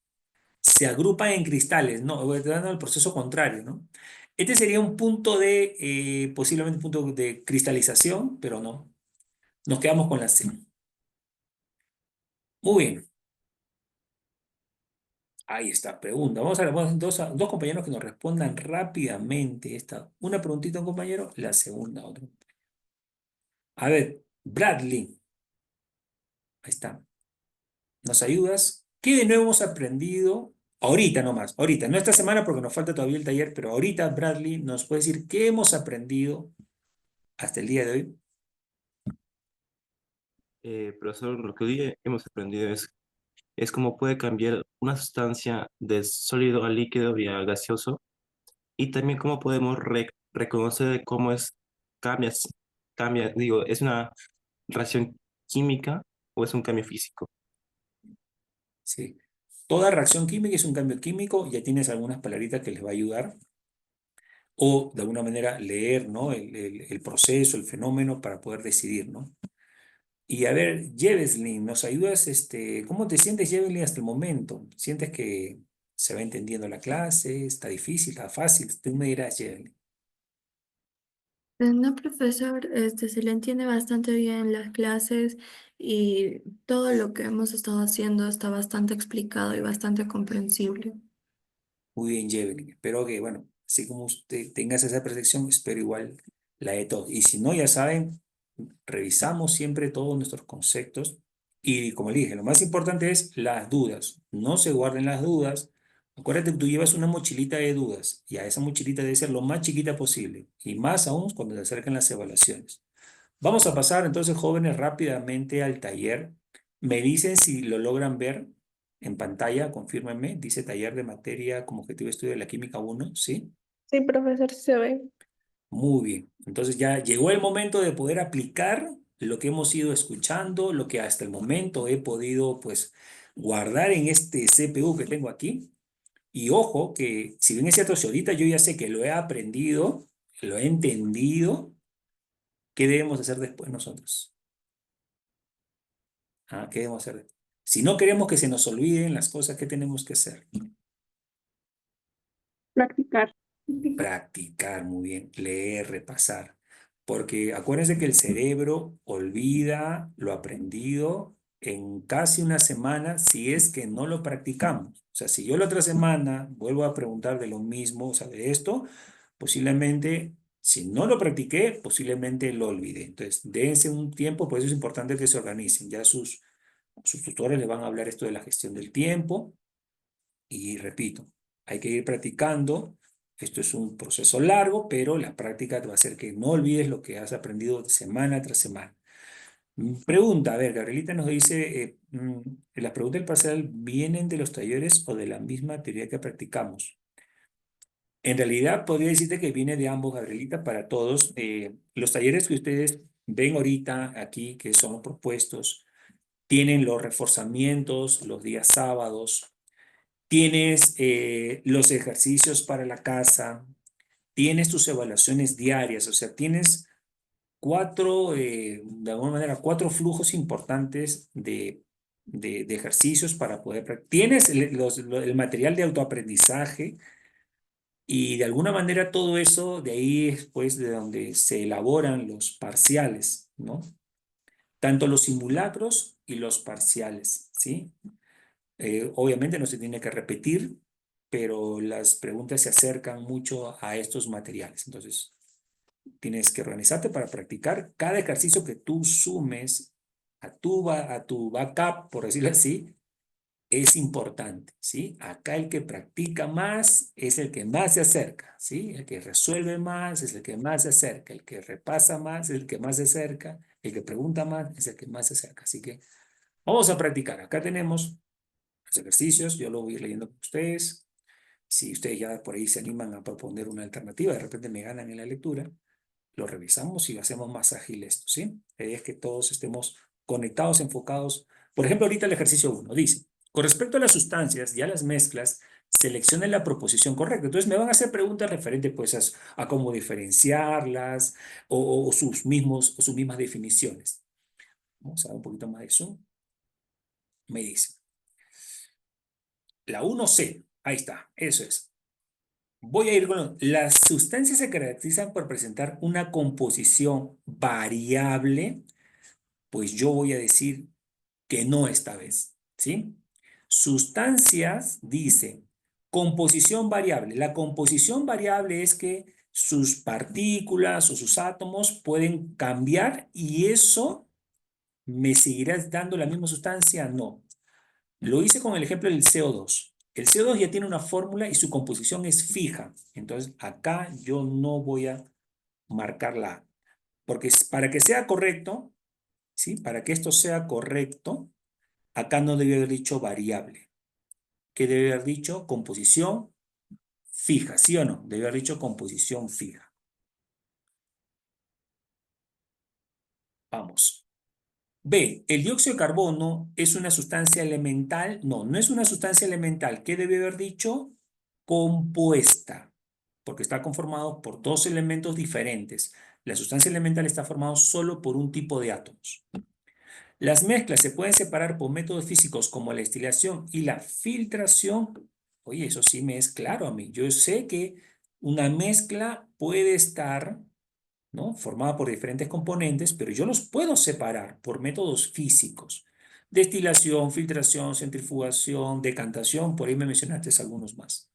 se agrupan en cristales. No, voy dando el proceso contrario, ¿no? Este sería un punto posiblemente un punto de cristalización, pero no. Nos quedamos con la C. Muy bien. Ahí está, pregunta. Vamos a ver dos compañeros que nos respondan rápidamente esta. Una preguntita a un compañero, la segunda a otro. A ver, Bradley. Ahí está. ¿Nos ayudas? ¿Qué de nuevo hemos aprendido? Ahorita nomás, ahorita. No esta semana porque nos falta todavía el taller, pero ahorita Bradley nos puede decir qué hemos aprendido hasta el día de hoy. Profesor, lo que hoy hemos aprendido es cómo puede cambiar una sustancia de sólido a líquido y a gaseoso, y también cómo podemos reconocer cómo digo, es una reacción química o es un cambio físico. Sí. Toda reacción química es un cambio químico. Ya tienes algunas palabritas que les va a ayudar. O de alguna manera leer, ¿no? el proceso, el fenómeno para poder decidir, ¿no? Y a ver, Jeveslin, ¿nos ayudas? ¿Cómo te sientes, Jeveslin, hasta el momento? ¿Sientes que se va entendiendo la clase? ¿Está difícil? ¿Está fácil? Tú me dirás, Jeveslin. No, profesor, se le entiende bastante bien las clases y todo lo que hemos estado haciendo está bastante explicado y bastante comprensible. Muy bien, Jeveslin. Espero que, bueno, así como usted tengas esa percepción, espero igual la de todos. Y si no, ya saben, revisamos siempre todos nuestros conceptos. Y como le dije, lo más importante es las dudas. No se guarden las dudas. Acuérdate que tú llevas una mochilita de dudas y a esa mochilita debe ser lo más chiquita posible. Y más aún cuando se acercan las evaluaciones. Vamos a pasar entonces, jóvenes, rápidamente al taller. Me dicen si lo logran ver en pantalla, confírmenme. Dice taller de materia como objetivo de estudio de la química 1, ¿sí? Sí, profesor, sí se ve. Muy bien. Entonces ya llegó el momento de poder aplicar lo que hemos ido escuchando, lo que hasta el momento he podido, pues, guardar en este CPU que tengo aquí. Y ojo que, si bien es cierto, si ahorita yo ya sé que lo he aprendido, lo he entendido, ¿qué debemos hacer después nosotros? ¿Qué debemos hacer después? Si no queremos que se nos olviden las cosas, ¿qué tenemos que hacer? Practicar. Practicar, muy bien, leer, repasar. Porque acuérdense que el cerebro olvida lo aprendido en casi una semana si es que no lo practicamos. O sea, si yo la otra semana vuelvo a preguntar de lo mismo, o sea, de esto, posiblemente, si no lo practiqué, posiblemente lo olvidé. Entonces, dense un tiempo, por eso es importante que se organicen. Ya sus tutores les van a hablar esto de la gestión del tiempo. Y repito, hay que ir practicando. Esto es un proceso largo, pero la práctica te va a hacer que no olvides lo que has aprendido semana tras semana. Pregunta, a ver, Gabrielita nos dice, ¿las preguntas del parcial vienen de los talleres o de la misma teoría que practicamos? En realidad, podría decirte que viene de ambos, Gabrielita, para todos. Los talleres que ustedes ven ahorita aquí, que son propuestos, tienen los reforzamientos los días sábados. Tienes los ejercicios para la casa, tienes tus evaluaciones diarias, o sea, tienes de alguna manera, cuatro flujos importantes de ejercicios para poder practicar. Tienes el material de autoaprendizaje y de alguna manera todo eso, de ahí es pues de donde se elaboran los parciales, ¿no? Tanto los simulacros y los parciales, ¿sí? Obviamente no se tiene que repetir, pero las preguntas se acercan mucho a estos materiales. Entonces, tienes que organizarte para practicar cada ejercicio que tú sumes a tu backup, por decirlo así, es importante, ¿sí? Acá el que practica más es el que más se acerca, ¿sí? El que resuelve más es el que más se acerca, el que repasa más es el que más se acerca, el que pregunta más es el que más se acerca. Así que vamos a practicar. Acá tenemos los ejercicios, yo lo voy a ir leyendo con ustedes. Si ustedes ya por ahí se animan a proponer una alternativa, de repente me ganan en la lectura, lo revisamos y lo hacemos más ágil esto, ¿sí? La idea es que todos estemos conectados, enfocados. Por ejemplo, ahorita el ejercicio 1 dice, con respecto a las sustancias y a las mezclas, seleccionen la proposición correcta. Entonces me van a hacer preguntas referentes pues a cómo diferenciarlas o sus mismas definiciones. Vamos a dar un poquito más de zoom. Me dice, la 1C, ahí está, eso es. Voy a ir con las sustancias se caracterizan por presentar una composición variable, pues yo voy a decir que no esta vez, ¿sí? Sustancias, dice, composición variable. La composición variable es que sus partículas o sus átomos pueden cambiar y eso me seguirá dando la misma sustancia, no. Lo hice con el ejemplo del CO2. El CO2 ya tiene una fórmula y su composición es fija. Entonces, acá yo no voy a marcar la A. Porque para que sea correcto, ¿sí? Para que esto sea correcto, acá no debe haber dicho variable. ¿Qué debe haber dicho? Composición fija, ¿sí o no? Debe haber dicho composición fija. Vamos. B, ¿el dióxido de carbono es una sustancia elemental? No, no es una sustancia elemental. ¿Qué debe haber dicho? Compuesta, porque está conformado por dos elementos diferentes. La sustancia elemental está formada solo por un tipo de átomos. Las mezclas se pueden separar por métodos físicos como la destilación y la filtración. Oye, eso sí me es claro a mí. Yo sé que una mezcla puede estar, ¿no?, formada por diferentes componentes, pero yo los puedo separar por métodos físicos. Destilación, filtración, centrifugación, decantación, por ahí me mencionaste algunos más.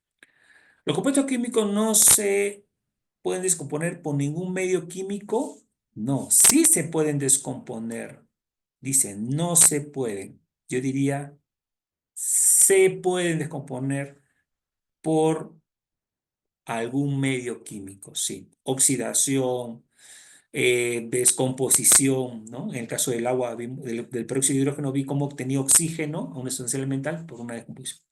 Los compuestos químicos no se pueden descomponer por ningún medio químico. No, sí se pueden descomponer. Dice, no se pueden. Yo diría, se pueden descomponer por algún medio químico, sí. Oxidación, descomposición, ¿no? En el caso del agua, del peróxido de hidrógeno, vi cómo obtenía oxígeno a una sustancia elemental por una descomposición.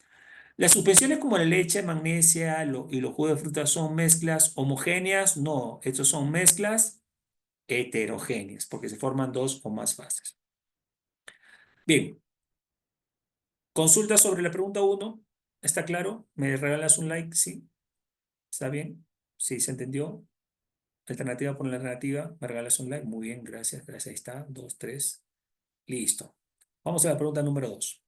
Las suspensiones como la leche, magnesia y los jugos de fruta son mezclas homogéneas. No, estos son mezclas heterogéneas porque se forman dos o más fases. Bien, consulta sobre la pregunta 1. ¿Está claro? ¿Me regalas un like? ¿Sí? ¿Está bien? ¿Sí se entendió? Alternativa por la alternativa. ¿Me regalas un like? Muy bien, gracias. Gracias. Ahí está. 2, 3. Listo. Vamos a la pregunta número 2.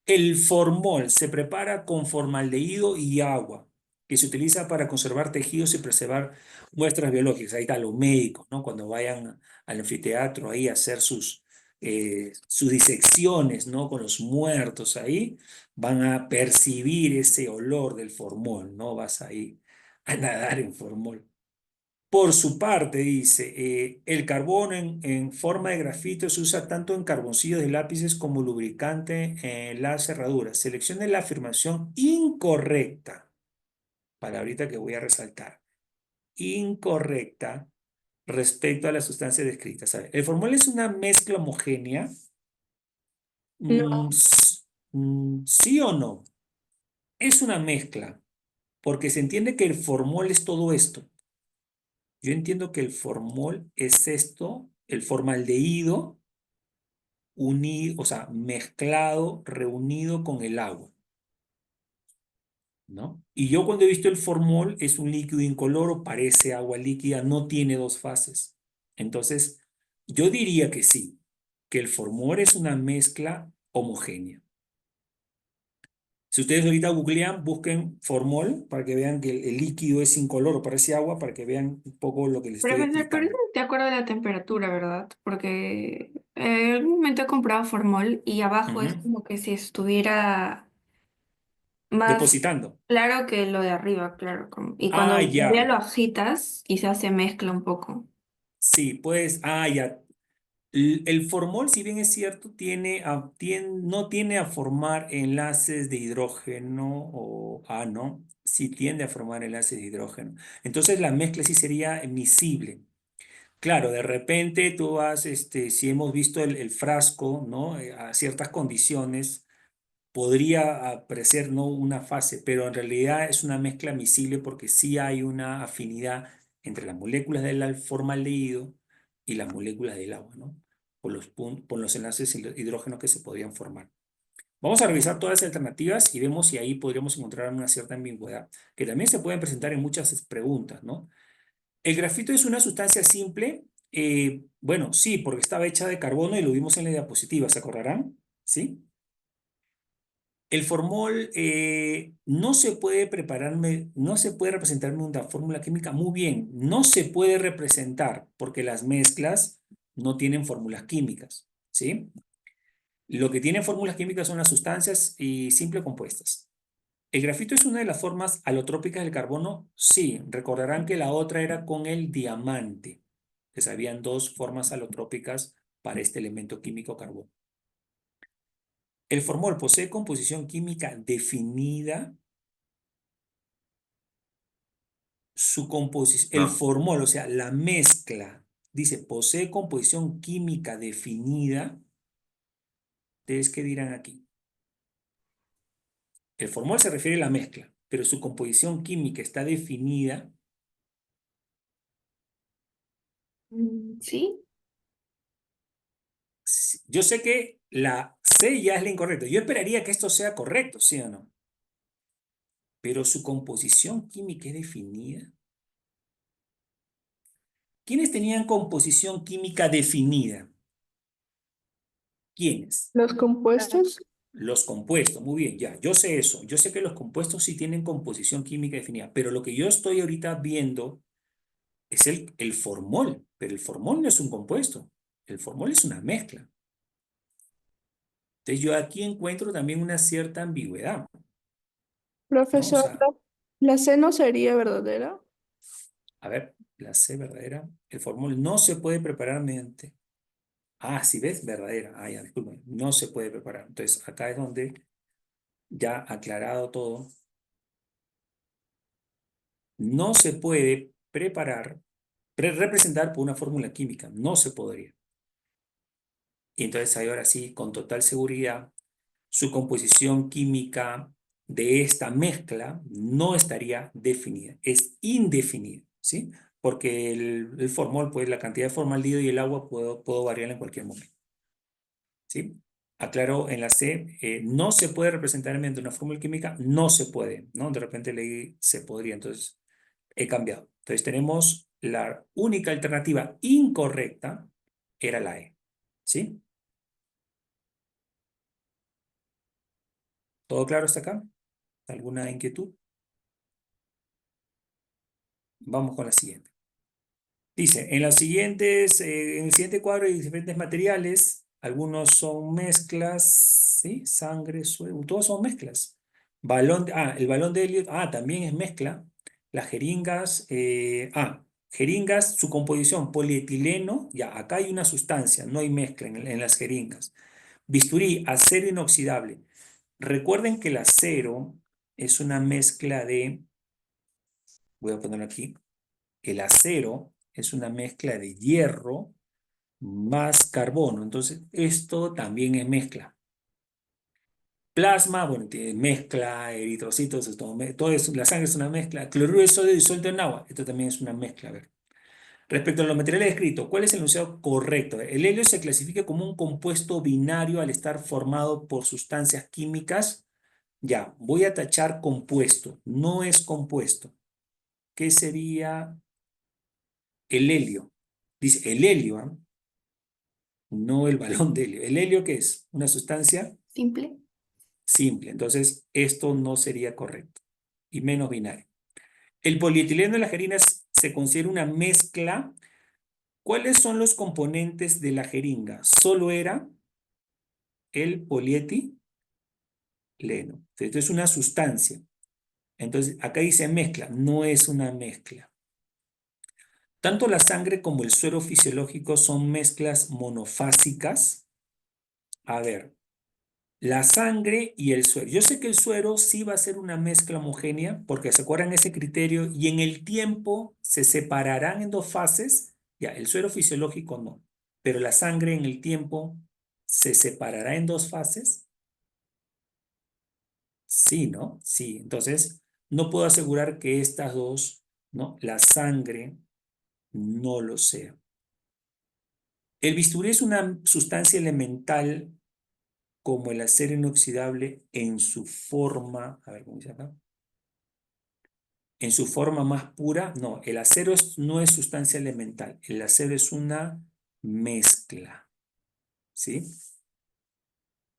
El formol se prepara con formaldehído y agua, que se utiliza para conservar tejidos y preservar muestras biológicas. Ahí está, los médicos, ¿no? Cuando vayan al anfiteatro ahí a hacer sus disecciones, ¿no? Con los muertos ahí, van a percibir ese olor del formol, ¿no? Vas ahí a nadar en formol. Por su parte, dice, el carbón en forma de grafito se usa tanto en carboncillos de lápices como lubricante en las cerraduras. Seleccione la afirmación incorrecta, palabrita que voy a resaltar, incorrecta respecto a la sustancia descrita. ¿Sabe? El formol es una mezcla homogénea. No. ¿Sí o no? Es una mezcla, porque se entiende que el formol es todo esto. Yo entiendo que el formol es esto, el formaldehído unido, o sea, mezclado, reunido con el agua, ¿no? Y yo cuando he visto el formol es un líquido incoloro, parece agua líquida, no tiene dos fases. Entonces, yo diría que sí, que el formol es una mezcla homogénea. Si ustedes ahorita googlean, busquen formol para que vean que el líquido es incoloro, parece agua, para que vean un poco lo que les estoy Profesor, pero eso explicando. es de acuerdo a la temperatura, ¿verdad? Porque en algún momento he comprado formol y abajo es Ujú. como que si estuviera más Depositando. claro que lo de arriba, claro. Y cuando Ah, todavía ya. lo agitas, quizás se mezcla un poco. Sí, pues, ya. El formol, si bien es cierto, no tiene a formar enlaces de hidrógeno no, sí tiende a formar enlaces de hidrógeno. Entonces la mezcla sí sería miscible. Claro, de repente tú si hemos visto el frasco, ¿no? A ciertas condiciones, podría aparecer, ¿no? Una fase, pero en realidad es una mezcla miscible porque sí hay una afinidad entre las moléculas del formaldehído y las moléculas del agua, ¿no? Por los enlaces hidrógenos que se podrían formar. Vamos a revisar todas las alternativas y vemos si ahí podríamos encontrar una cierta ambigüedad, que también se pueden presentar en muchas preguntas, ¿no? ¿El grafito es una sustancia simple? Bueno, sí, porque estaba hecha de carbono y lo vimos en la diapositiva, ¿se acordarán? ¿Sí? El formol no se puede no se puede representarme una fórmula química. Muy bien, no se puede representar porque las mezclas no tienen fórmulas químicas, ¿sí? Lo que tienen fórmulas químicas son las sustancias y simple compuestas. ¿El grafito es una de las formas alotrópicas del carbono? Sí, recordarán que la otra era con el diamante, que habían dos formas alotrópicas para este elemento químico carbono. El formol posee composición química definida. Su composición, el No. formol, o sea, la mezcla, dice, posee composición química definida. ¿Ustedes qué dirán aquí? El formol se refiere a la mezcla, pero su composición química está definida. ¿Sí? Yo sé que la C ya es la incorrecta. Yo esperaría que esto sea correcto, ¿sí o no? Pero su composición química es definida. ¿Quiénes tenían composición química definida? ¿Quiénes? Los compuestos. Los compuestos, muy bien, ya, yo sé eso. Yo sé que los compuestos sí tienen composición química definida, pero lo que yo estoy ahorita viendo es el formol, pero el formol no es un compuesto, el formol es una mezcla. Entonces yo aquí encuentro también una cierta ambigüedad, ¿no? O Profesor, sea, la C no sería verdadera. a ver, la C verdadera, el formol no se puede preparar mediante... si ves, verdadera. Ya, disculpen, no se puede preparar. Entonces acá es donde ya aclarado todo, no se puede representar por una fórmula química, no se podría. Y entonces ahí ahora sí, con total seguridad, su composición química de esta mezcla no estaría definida, es indefinida, ¿sí? Porque el formol, pues la cantidad de formaldehído y el agua puedo variar en cualquier momento, ¿sí? Aclaro en la C, no se puede representar mediante una fórmula química, no se puede, ¿no? De repente leí se podría, entonces he cambiado. Entonces tenemos la única alternativa incorrecta, era la E, ¿sí? ¿Todo claro hasta acá? ¿Alguna inquietud? Vamos con la siguiente. Dice, en el siguiente cuadro hay diferentes materiales, algunos son mezclas, ¿sí? Sangre, suero, todos son mezclas. El balón de helio, también es mezcla. Las jeringas, jeringas, su composición, polietileno, ya, acá hay una sustancia, no hay mezcla en las jeringas. Bisturí, acero inoxidable. Recuerden que el acero es una mezcla voy a ponerlo aquí, el acero es una mezcla de hierro más carbono. Entonces, esto también es mezcla. Plasma, bueno, tiene mezcla, eritrocitos, todo eso, la sangre es una mezcla. Cloruro de sodio disuelto en agua, esto también es una mezcla. A ver. Respecto a los materiales descritos, ¿cuál es el enunciado correcto? El helio se clasifica como un compuesto binario al estar formado por sustancias químicas. Ya, voy a tachar compuesto, no es compuesto. ¿Qué sería el helio? Dice el helio, ¿ah? No el balón de helio. ¿El helio qué es? ¿Una sustancia? ¿Simple? Simple. Entonces, esto no sería correcto. Y menos binario. El polietileno de la gerina se considera una mezcla. ¿Cuáles son los componentes de la jeringa? Solo era el polietileno. Esto es una sustancia. Entonces, acá dice mezcla. No es una mezcla. Tanto la sangre como el suero fisiológico son mezclas monofásicas. A ver, la sangre y el suero. Yo sé que el suero sí va a ser una mezcla homogénea, porque se acuerdan ese criterio, y en el tiempo se separarán en dos fases. Ya, el suero fisiológico no, pero la sangre en el tiempo se separará en dos fases. Sí, ¿no? Sí, entonces no puedo asegurar que estas dos, ¿no? La sangre no lo sea. El bisturí es una sustancia elemental como el acero inoxidable en su forma, a ver cómo dice acá, en su forma más pura. No, el acero no es sustancia elemental, el acero es una mezcla, ¿sí?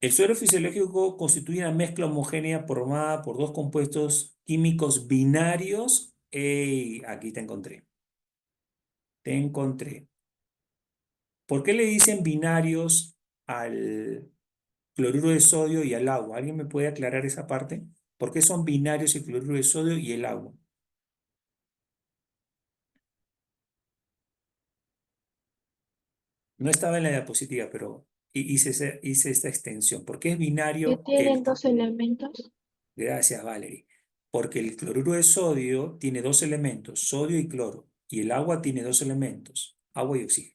El suero fisiológico constituye una mezcla homogénea formada por dos compuestos químicos binarios. ¡Ey! Aquí te encontré. Te encontré. ¿Por qué le dicen binarios al cloruro de sodio y al agua? ¿Alguien me puede aclarar esa parte? ¿Por qué son binarios el cloruro de sodio y el agua? No estaba en la diapositiva, pero hice esta extensión. ¿Por qué es ¿Que binario tienen dos elementos? Gracias, Valerie. Porque el cloruro de sodio tiene dos elementos, sodio y cloro. Y el agua tiene dos elementos, agua y oxígeno.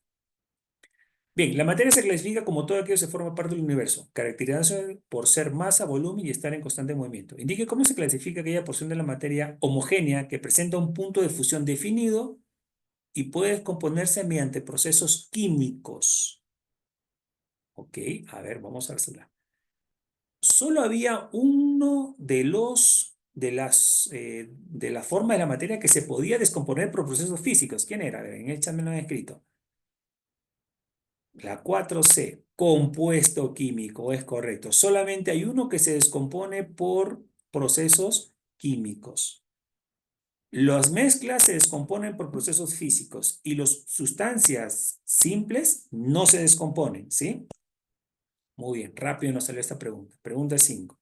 Bien, la materia se clasifica como todo aquello que se forma parte del universo, caracterizándose por ser masa, volumen y estar en constante movimiento. Indique cómo se clasifica aquella porción de la materia homogénea que presenta un punto de fusión definido y puede descomponerse mediante procesos químicos. Ok, a ver, vamos a ver. Solo había uno de la forma de la materia que se podía descomponer por procesos físicos. ¿Quién era? En el chat me lo han escrito. La 4C, compuesto químico, es correcto. Solamente hay uno que se descompone por procesos químicos. Las mezclas se descomponen por procesos físicos y las sustancias simples no se descomponen, ¿sí? Muy bien, rápido nos salió esta pregunta. Pregunta 5.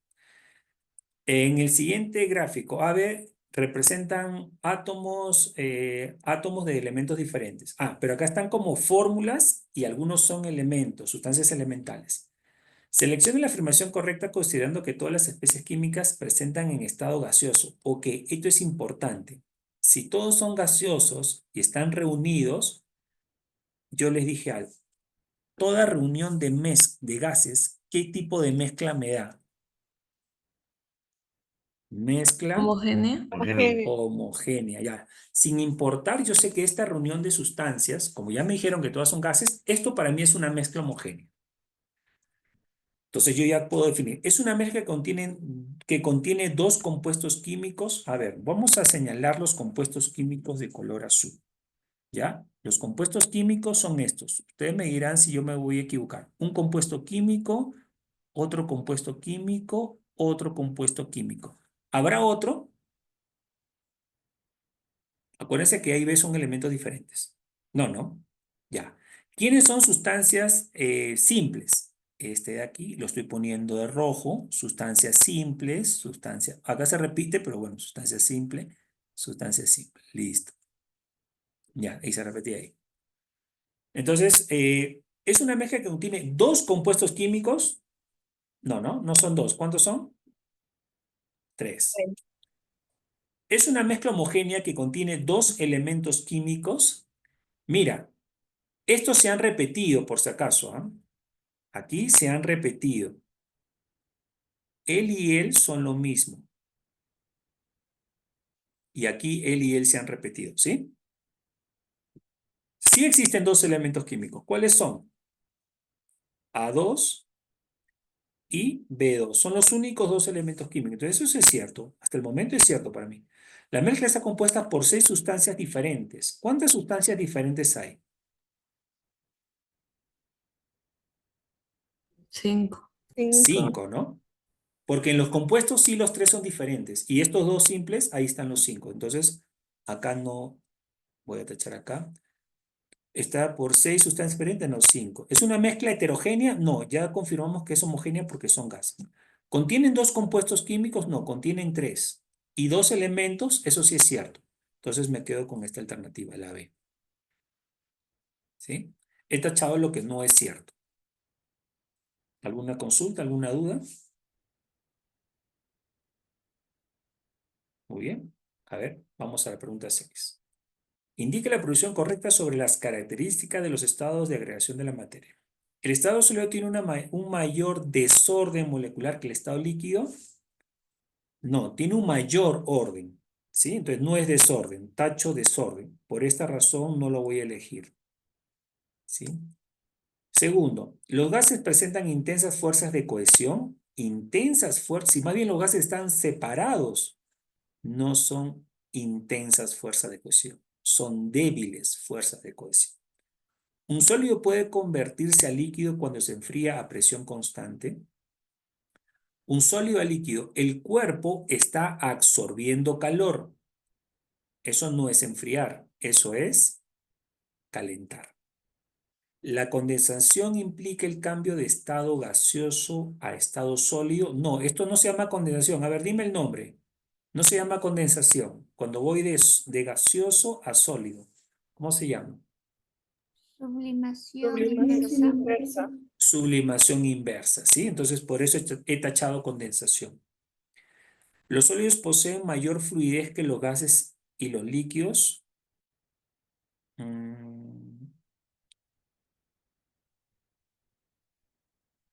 En el siguiente gráfico, A, B, representan átomos de elementos diferentes. Pero acá están como fórmulas y algunos son elementos, sustancias elementales. Seleccione la afirmación correcta considerando que todas las especies químicas presentan en estado gaseoso. Ok, esto es importante. Si todos son gaseosos y están reunidos, yo les dije algo. Toda reunión de gases, ¿qué tipo de mezcla me da? Mezcla Homogénea. homogénea, ya. Sin importar, yo sé que esta reunión de sustancias, como ya me dijeron que todas son gases, esto para mí es una mezcla homogénea. Entonces yo ya puedo definir. Es una mezcla que contiene dos compuestos químicos. A ver, vamos a señalar los compuestos químicos de color azul. ¿Ya? Los compuestos químicos son estos. Ustedes me dirán si yo me voy a equivocar. Un compuesto químico, otro compuesto químico, otro compuesto químico. ¿Habrá otro? Acuérdense que A y B son elementos diferentes. No. Ya. ¿Quiénes son sustancias simples? Este de aquí lo estoy poniendo de rojo. Sustancias simples, acá se repite, pero bueno, sustancia simple. Listo. Ya, ahí se repetía ahí. Entonces, ¿es una mezcla que contiene dos compuestos químicos? No son dos. ¿Cuántos son? Tres. ¿Es una mezcla homogénea que contiene dos elementos químicos? Mira, estos se han repetido por si acaso. Aquí se han repetido. Él y él son lo mismo. Y aquí él y él se han repetido, ¿sí? Sí existen dos elementos químicos. ¿Cuáles son? A2 y B2. Son los únicos dos elementos químicos. Entonces eso es cierto. Hasta el momento es cierto para mí. La mezcla está compuesta por 6 sustancias diferentes. ¿Cuántas sustancias diferentes hay? 5. 5, ¿no? Porque en los compuestos sí los 3 son diferentes. Y estos 2 simples, ahí están los 5. Entonces, acá no, voy a tachar acá. Está por 6 sustancias diferentes, no 5. ¿Es una mezcla heterogénea? No, ya confirmamos que es homogénea porque son gases. ¿Contienen 2 compuestos químicos? No, contienen 3. Y 2 elementos, eso sí es cierto. Entonces me quedo con esta alternativa, la B. ¿Sí? He tachado lo que no es cierto. ¿Alguna consulta, alguna duda? Muy bien. A ver, vamos a la pregunta 6. Indique la producción correcta sobre las características de los estados de agregación de la materia. ¿El estado sólido tiene un mayor desorden molecular que el estado líquido? No, tiene un mayor orden. ¿Sí? Entonces no es desorden, tacho desorden. Por esta razón no lo voy a elegir. ¿Sí? Segundo, ¿los gases presentan intensas fuerzas de cohesión? Intensas fuerzas, si más bien los gases están separados, no son intensas fuerzas de cohesión, son débiles fuerzas de cohesión. ¿Un sólido puede convertirse a líquido cuando se enfría a presión constante? Un sólido a líquido, el cuerpo está absorbiendo calor. Eso no es enfriar, eso es calentar. ¿La condensación implica el cambio de estado gaseoso a estado sólido? No, esto no se llama condensación. A ver, dime el nombre. No se llama condensación. Cuando voy de gaseoso a sólido. ¿Cómo se llama? Sublimación Sublimación inversa. inversa. Sublimación inversa, ¿sí? Entonces, por eso he tachado condensación. ¿Los sólidos poseen mayor fluidez que los gases y los líquidos?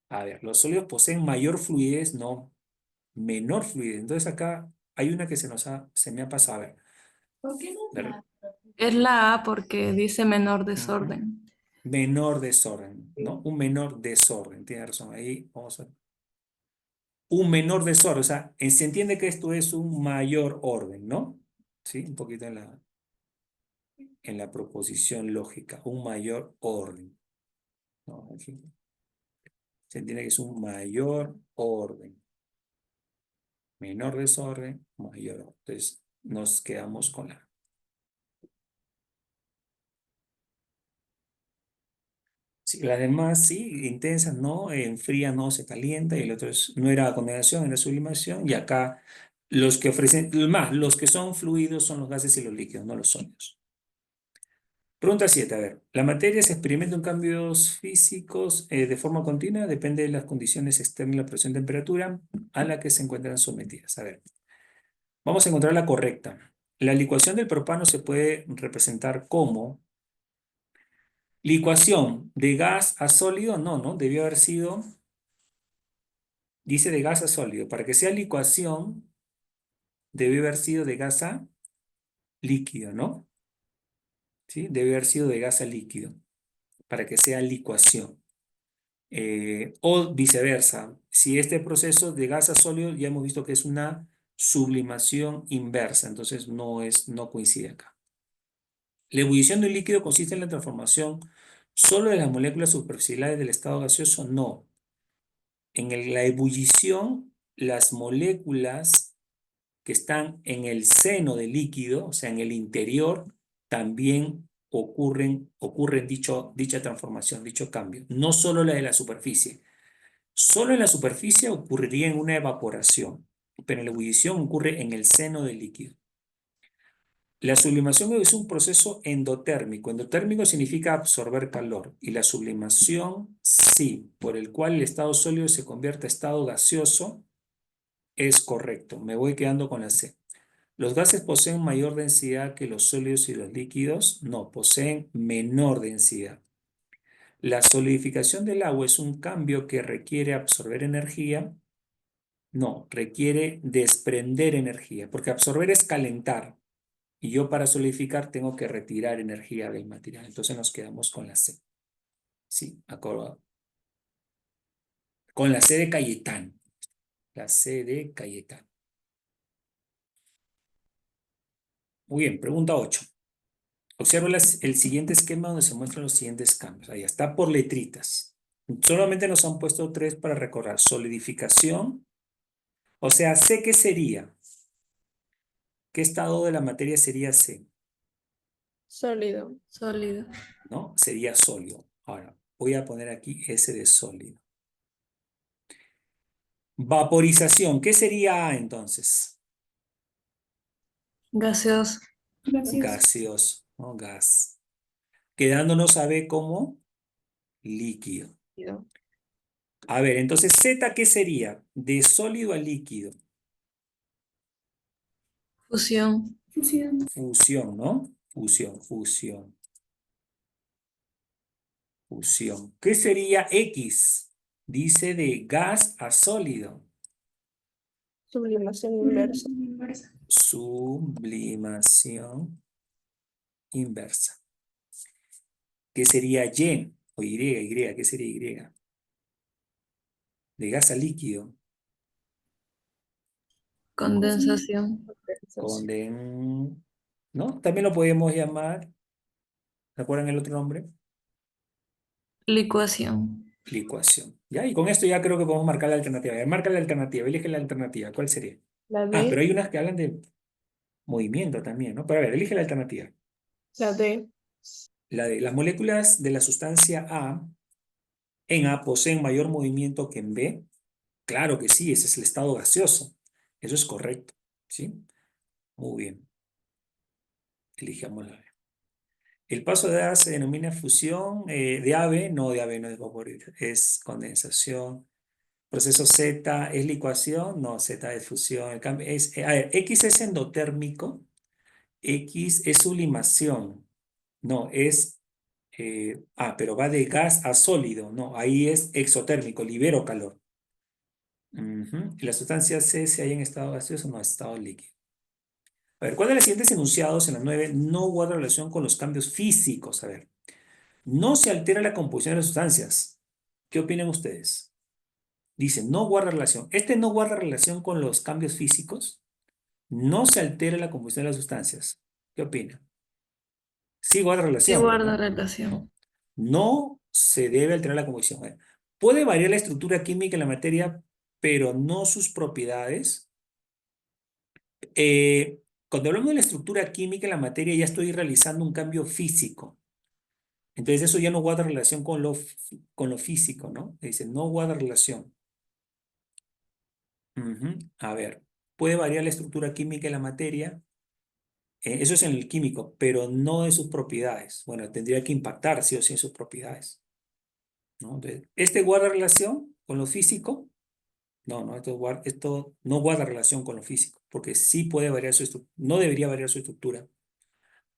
A ver, los sólidos poseen mayor fluidez, no, menor fluidez. Entonces acá hay una que se me ha pasado. A ver. ¿Por qué no Ver. Es la A porque dice menor Ujú. desorden. Menor desorden, ¿no? Un menor desorden, tiene razón. Ahí vamos a... Un menor desorden, o sea, se entiende que esto es un mayor orden, ¿no? Sí, un poquito en la proposición lógica, un mayor orden. ¿No? Aquí se entiende que es un mayor orden. Menor desorden, mayor orden. Entonces, nos quedamos con la... Sí, las demás, sí, intensas, no, fría, no, se calienta, y el otro no era condensación, era sublimación, y acá los que ofrecen, los que son fluidos son los gases y los líquidos, no los sólidos. Pregunta 7, a ver, ¿la materia se experimenta en cambios físicos de forma continua? Depende de las condiciones externas, la presión, temperatura a la que se encuentran sometidas. A ver, vamos a encontrar la correcta. La licuación del propano se puede representar como licuación de gas a sólido. No, no, debió haber sido, dice de gas a sólido. Para que sea licuación, debió haber sido de gas a líquido, ¿no? ¿Sí? Debe haber sido de gas a líquido, para que sea licuación. O viceversa. Si este proceso de gas a sólido ya hemos visto que es una sublimación inversa, entonces no coincide acá. La ebullición de un líquido consiste en la transformación solo de las moléculas superficiales del estado gaseoso. No. En la ebullición, las moléculas que están en el seno del líquido, o sea, en el interior, también ocurre dicha transformación, dicho cambio. No solo la de la superficie. Solo en la superficie ocurriría en una evaporación, pero en la ebullición ocurre en el seno del líquido. La sublimación es un proceso endotérmico. Endotérmico significa absorber calor. Y la sublimación, sí, por el cual el estado sólido se convierte a estado gaseoso, es correcto. Me voy quedando con la C. ¿Los gases poseen mayor densidad que los sólidos y los líquidos? No, poseen menor densidad. ¿La solidificación del agua es un cambio que requiere absorber energía? No, requiere desprender energía, porque absorber es calentar. Y yo para solidificar tengo que retirar energía del material. Entonces nos quedamos con la C. Sí, acordado. Con la C de Cayetano. La C de Cayetano. Muy bien, pregunta 8. Observa el siguiente esquema donde se muestran los siguientes cambios. Ahí está por letritas. Solamente nos han puesto 3 para recordar. Solidificación, O sea, C, ¿qué sería? ¿Qué estado de la materia sería C? Sólido. Sólido. ¿No? Sería sólido. Ahora, voy a poner aquí S de sólido. Vaporización, ¿qué sería A entonces? Gaseoso. Gaseoso, ¿no? Gas. Quedándonos a B como líquido. A ver, entonces Z, ¿qué sería? De sólido a líquido. Fusión. Fusión, ¿no? Fusión. ¿Qué sería X? Dice de gas a sólido. Sublimación inversa. Sublimación inversa. ¿Qué sería Y? O Y, ¿qué sería Y? De gas a líquido. Condensación. ¿No? También lo podemos llamar, ¿recuerdan el otro nombre? Licuación. Licuación. ¿Ya? Y con esto ya creo que podemos marcar la alternativa. A ver, marca la alternativa, elige la alternativa. ¿Cuál sería? La Ah, pero D. hay unas que hablan de movimiento también, ¿no? Pero a ver, elige la alternativa. La D. La de las moléculas de la sustancia A en A poseen mayor movimiento que en B. Claro que sí, ese es el estado gaseoso. Eso es correcto, ¿sí? Muy bien. Elijamos la B. El paso de A se denomina fusión de AB, no de AB, no es vaporización, es condensación. Proceso Z es licuación, no, Z es fusión. El cambio es, a ver, X es endotérmico, X es sublimación, no, es, pero va de gas a sólido, no, ahí es exotérmico, libero calor. Y la sustancia C, si hay en estado gaseoso, no, estado líquido. A ver, ¿cuál de los siguientes enunciados en la 9 no guarda relación con los cambios físicos? A ver, no se altera la composición de las sustancias. ¿Qué opinan ustedes? Dice, no guarda relación. Este no guarda relación con los cambios físicos. No se altera la composición de las sustancias. ¿Qué opinan? Sí guarda Sí relación, guarda ¿verdad? relación. No se debe alterar la composición. A ver, puede variar la estructura química de la materia, pero no sus propiedades. Cuando hablamos de la estructura química en la materia, ya estoy realizando un cambio físico. Entonces eso ya no guarda relación con lo físico, ¿no? Dice, no guarda relación. A ver, puede variar la estructura química de la materia. Eso es en el químico, pero no en sus propiedades. Bueno, tendría que impactar sí o sí en sus propiedades, ¿no? Entonces, ¿este guarda relación con lo físico? No, esto no guarda relación con lo físico, porque sí puede variar su estructura, no debería variar su estructura.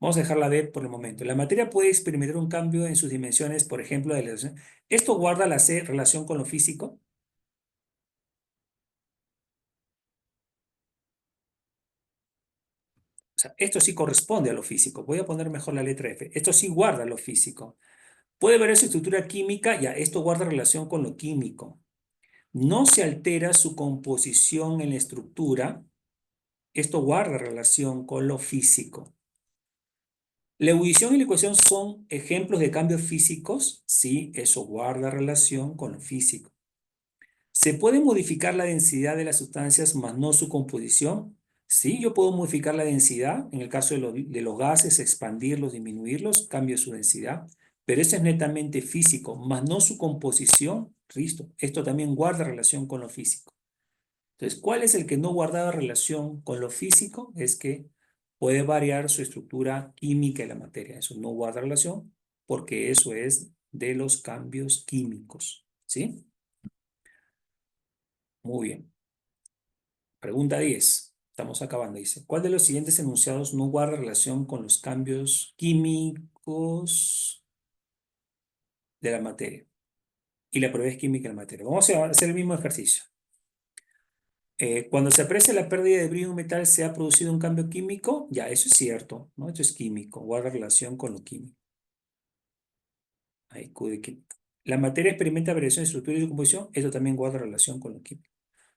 Vamos a dejarla ver por el momento. La materia puede experimentar un cambio en sus dimensiones, por ejemplo, de la. ¿Esto guarda la relación con lo físico? O sea, esto sí corresponde a lo físico. Voy a poner mejor la letra F. Esto sí guarda lo físico. Puede variar su estructura química, ya, esto guarda relación con lo químico. No se altera su composición en la estructura, esto guarda relación con lo físico. La ebullición y la ecuación son ejemplos de cambios físicos, sí, eso guarda relación con lo físico. ¿Se puede modificar la densidad de las sustancias, mas no su composición? Sí, yo puedo modificar la densidad, en el caso de los gases, expandirlos, disminuirlos, cambio su densidad, pero eso es netamente físico, mas no su composición. Listo, esto también guarda relación con lo físico. Entonces, ¿cuál es el que no guardaba relación con lo físico? Es que puede variar su estructura química de la materia. Eso no guarda relación porque eso es de los cambios químicos. ¿Sí? Muy bien. Pregunta 10. Estamos acabando. Dice, ¿cuál de los siguientes enunciados no guarda relación con los cambios químicos de la materia? Y la propiedad química de la materia. Vamos a hacer el mismo ejercicio. Cuando se aprecia la pérdida de brillo de un metal, ¿se ha producido un cambio químico? Ya, eso es cierto, ¿no? Esto es químico, guarda relación con lo químico. Ahí, Q de químico. La materia experimenta variación de estructura y de composición, esto también guarda relación con lo químico.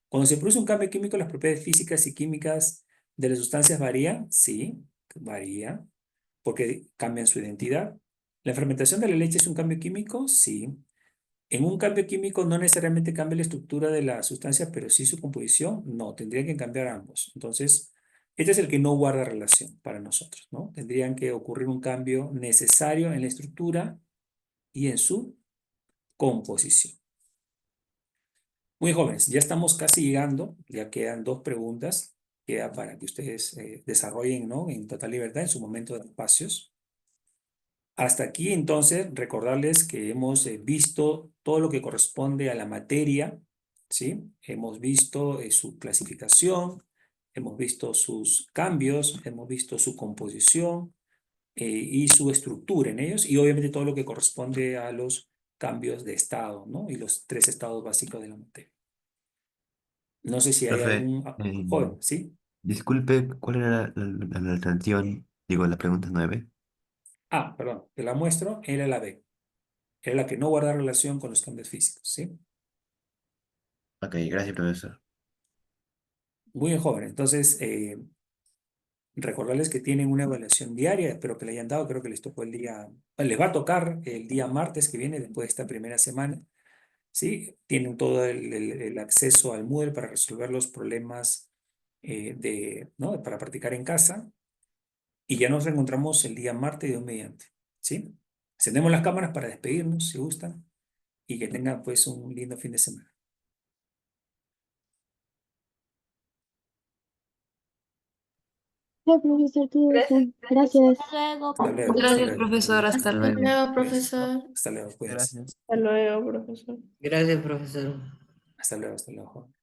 Cuando se produce un cambio químico, las propiedades físicas y químicas de las sustancias varían, sí, varía, porque cambian su identidad. ¿La fermentación de la leche es un cambio químico? Sí. En un cambio químico no necesariamente cambia la estructura de la sustancia, pero sí su composición. No, tendrían que cambiar ambos. Entonces, este es el que no guarda relación para nosotros, ¿no? Tendrían que ocurrir un cambio necesario en la estructura y en su composición. Muy jóvenes, ya estamos casi llegando, ya quedan 2 preguntas, queda para que ustedes desarrollen, ¿no? En total libertad en su momento de espacios. Hasta aquí, entonces, recordarles que hemos visto todo lo que corresponde a la materia, ¿sí? Hemos visto su clasificación, hemos visto sus cambios, hemos visto su composición y su estructura en ellos, y obviamente todo lo que corresponde a los cambios de estado, ¿no? Y los 3 estados básicos de la materia. No sé si hay Profe, algún joven, ¿sí? disculpe, ¿cuál era la alternativa? Digo, la pregunta 9. Ah, perdón, te la muestro, era la B. Era la que no guarda relación con los cambios físicos, ¿sí? Ok, gracias, profesor. Muy bien, joven. Entonces, recordarles que tienen una evaluación diaria, espero que le hayan dado, creo que les tocó les va a tocar el día martes que viene, después de esta primera semana, ¿sí? Tienen todo el acceso al Moodle para resolver los problemas ¿no? Para practicar en casa, y ya nos reencontramos el día martes de un mediante, ¿sí? Encendemos las cámaras para despedirnos, si gustan, y que tengan pues un lindo fin de semana. Ya, profesor, todo bien. Gracias. Luego, Hasta luego, hasta Gracias, luego. profesor. Hasta luego. Luego, Cuídense. profesor. Hasta luego, cuídense. Gracias. Hasta luego, profesor. Gracias, profesor. Hasta luego, joven.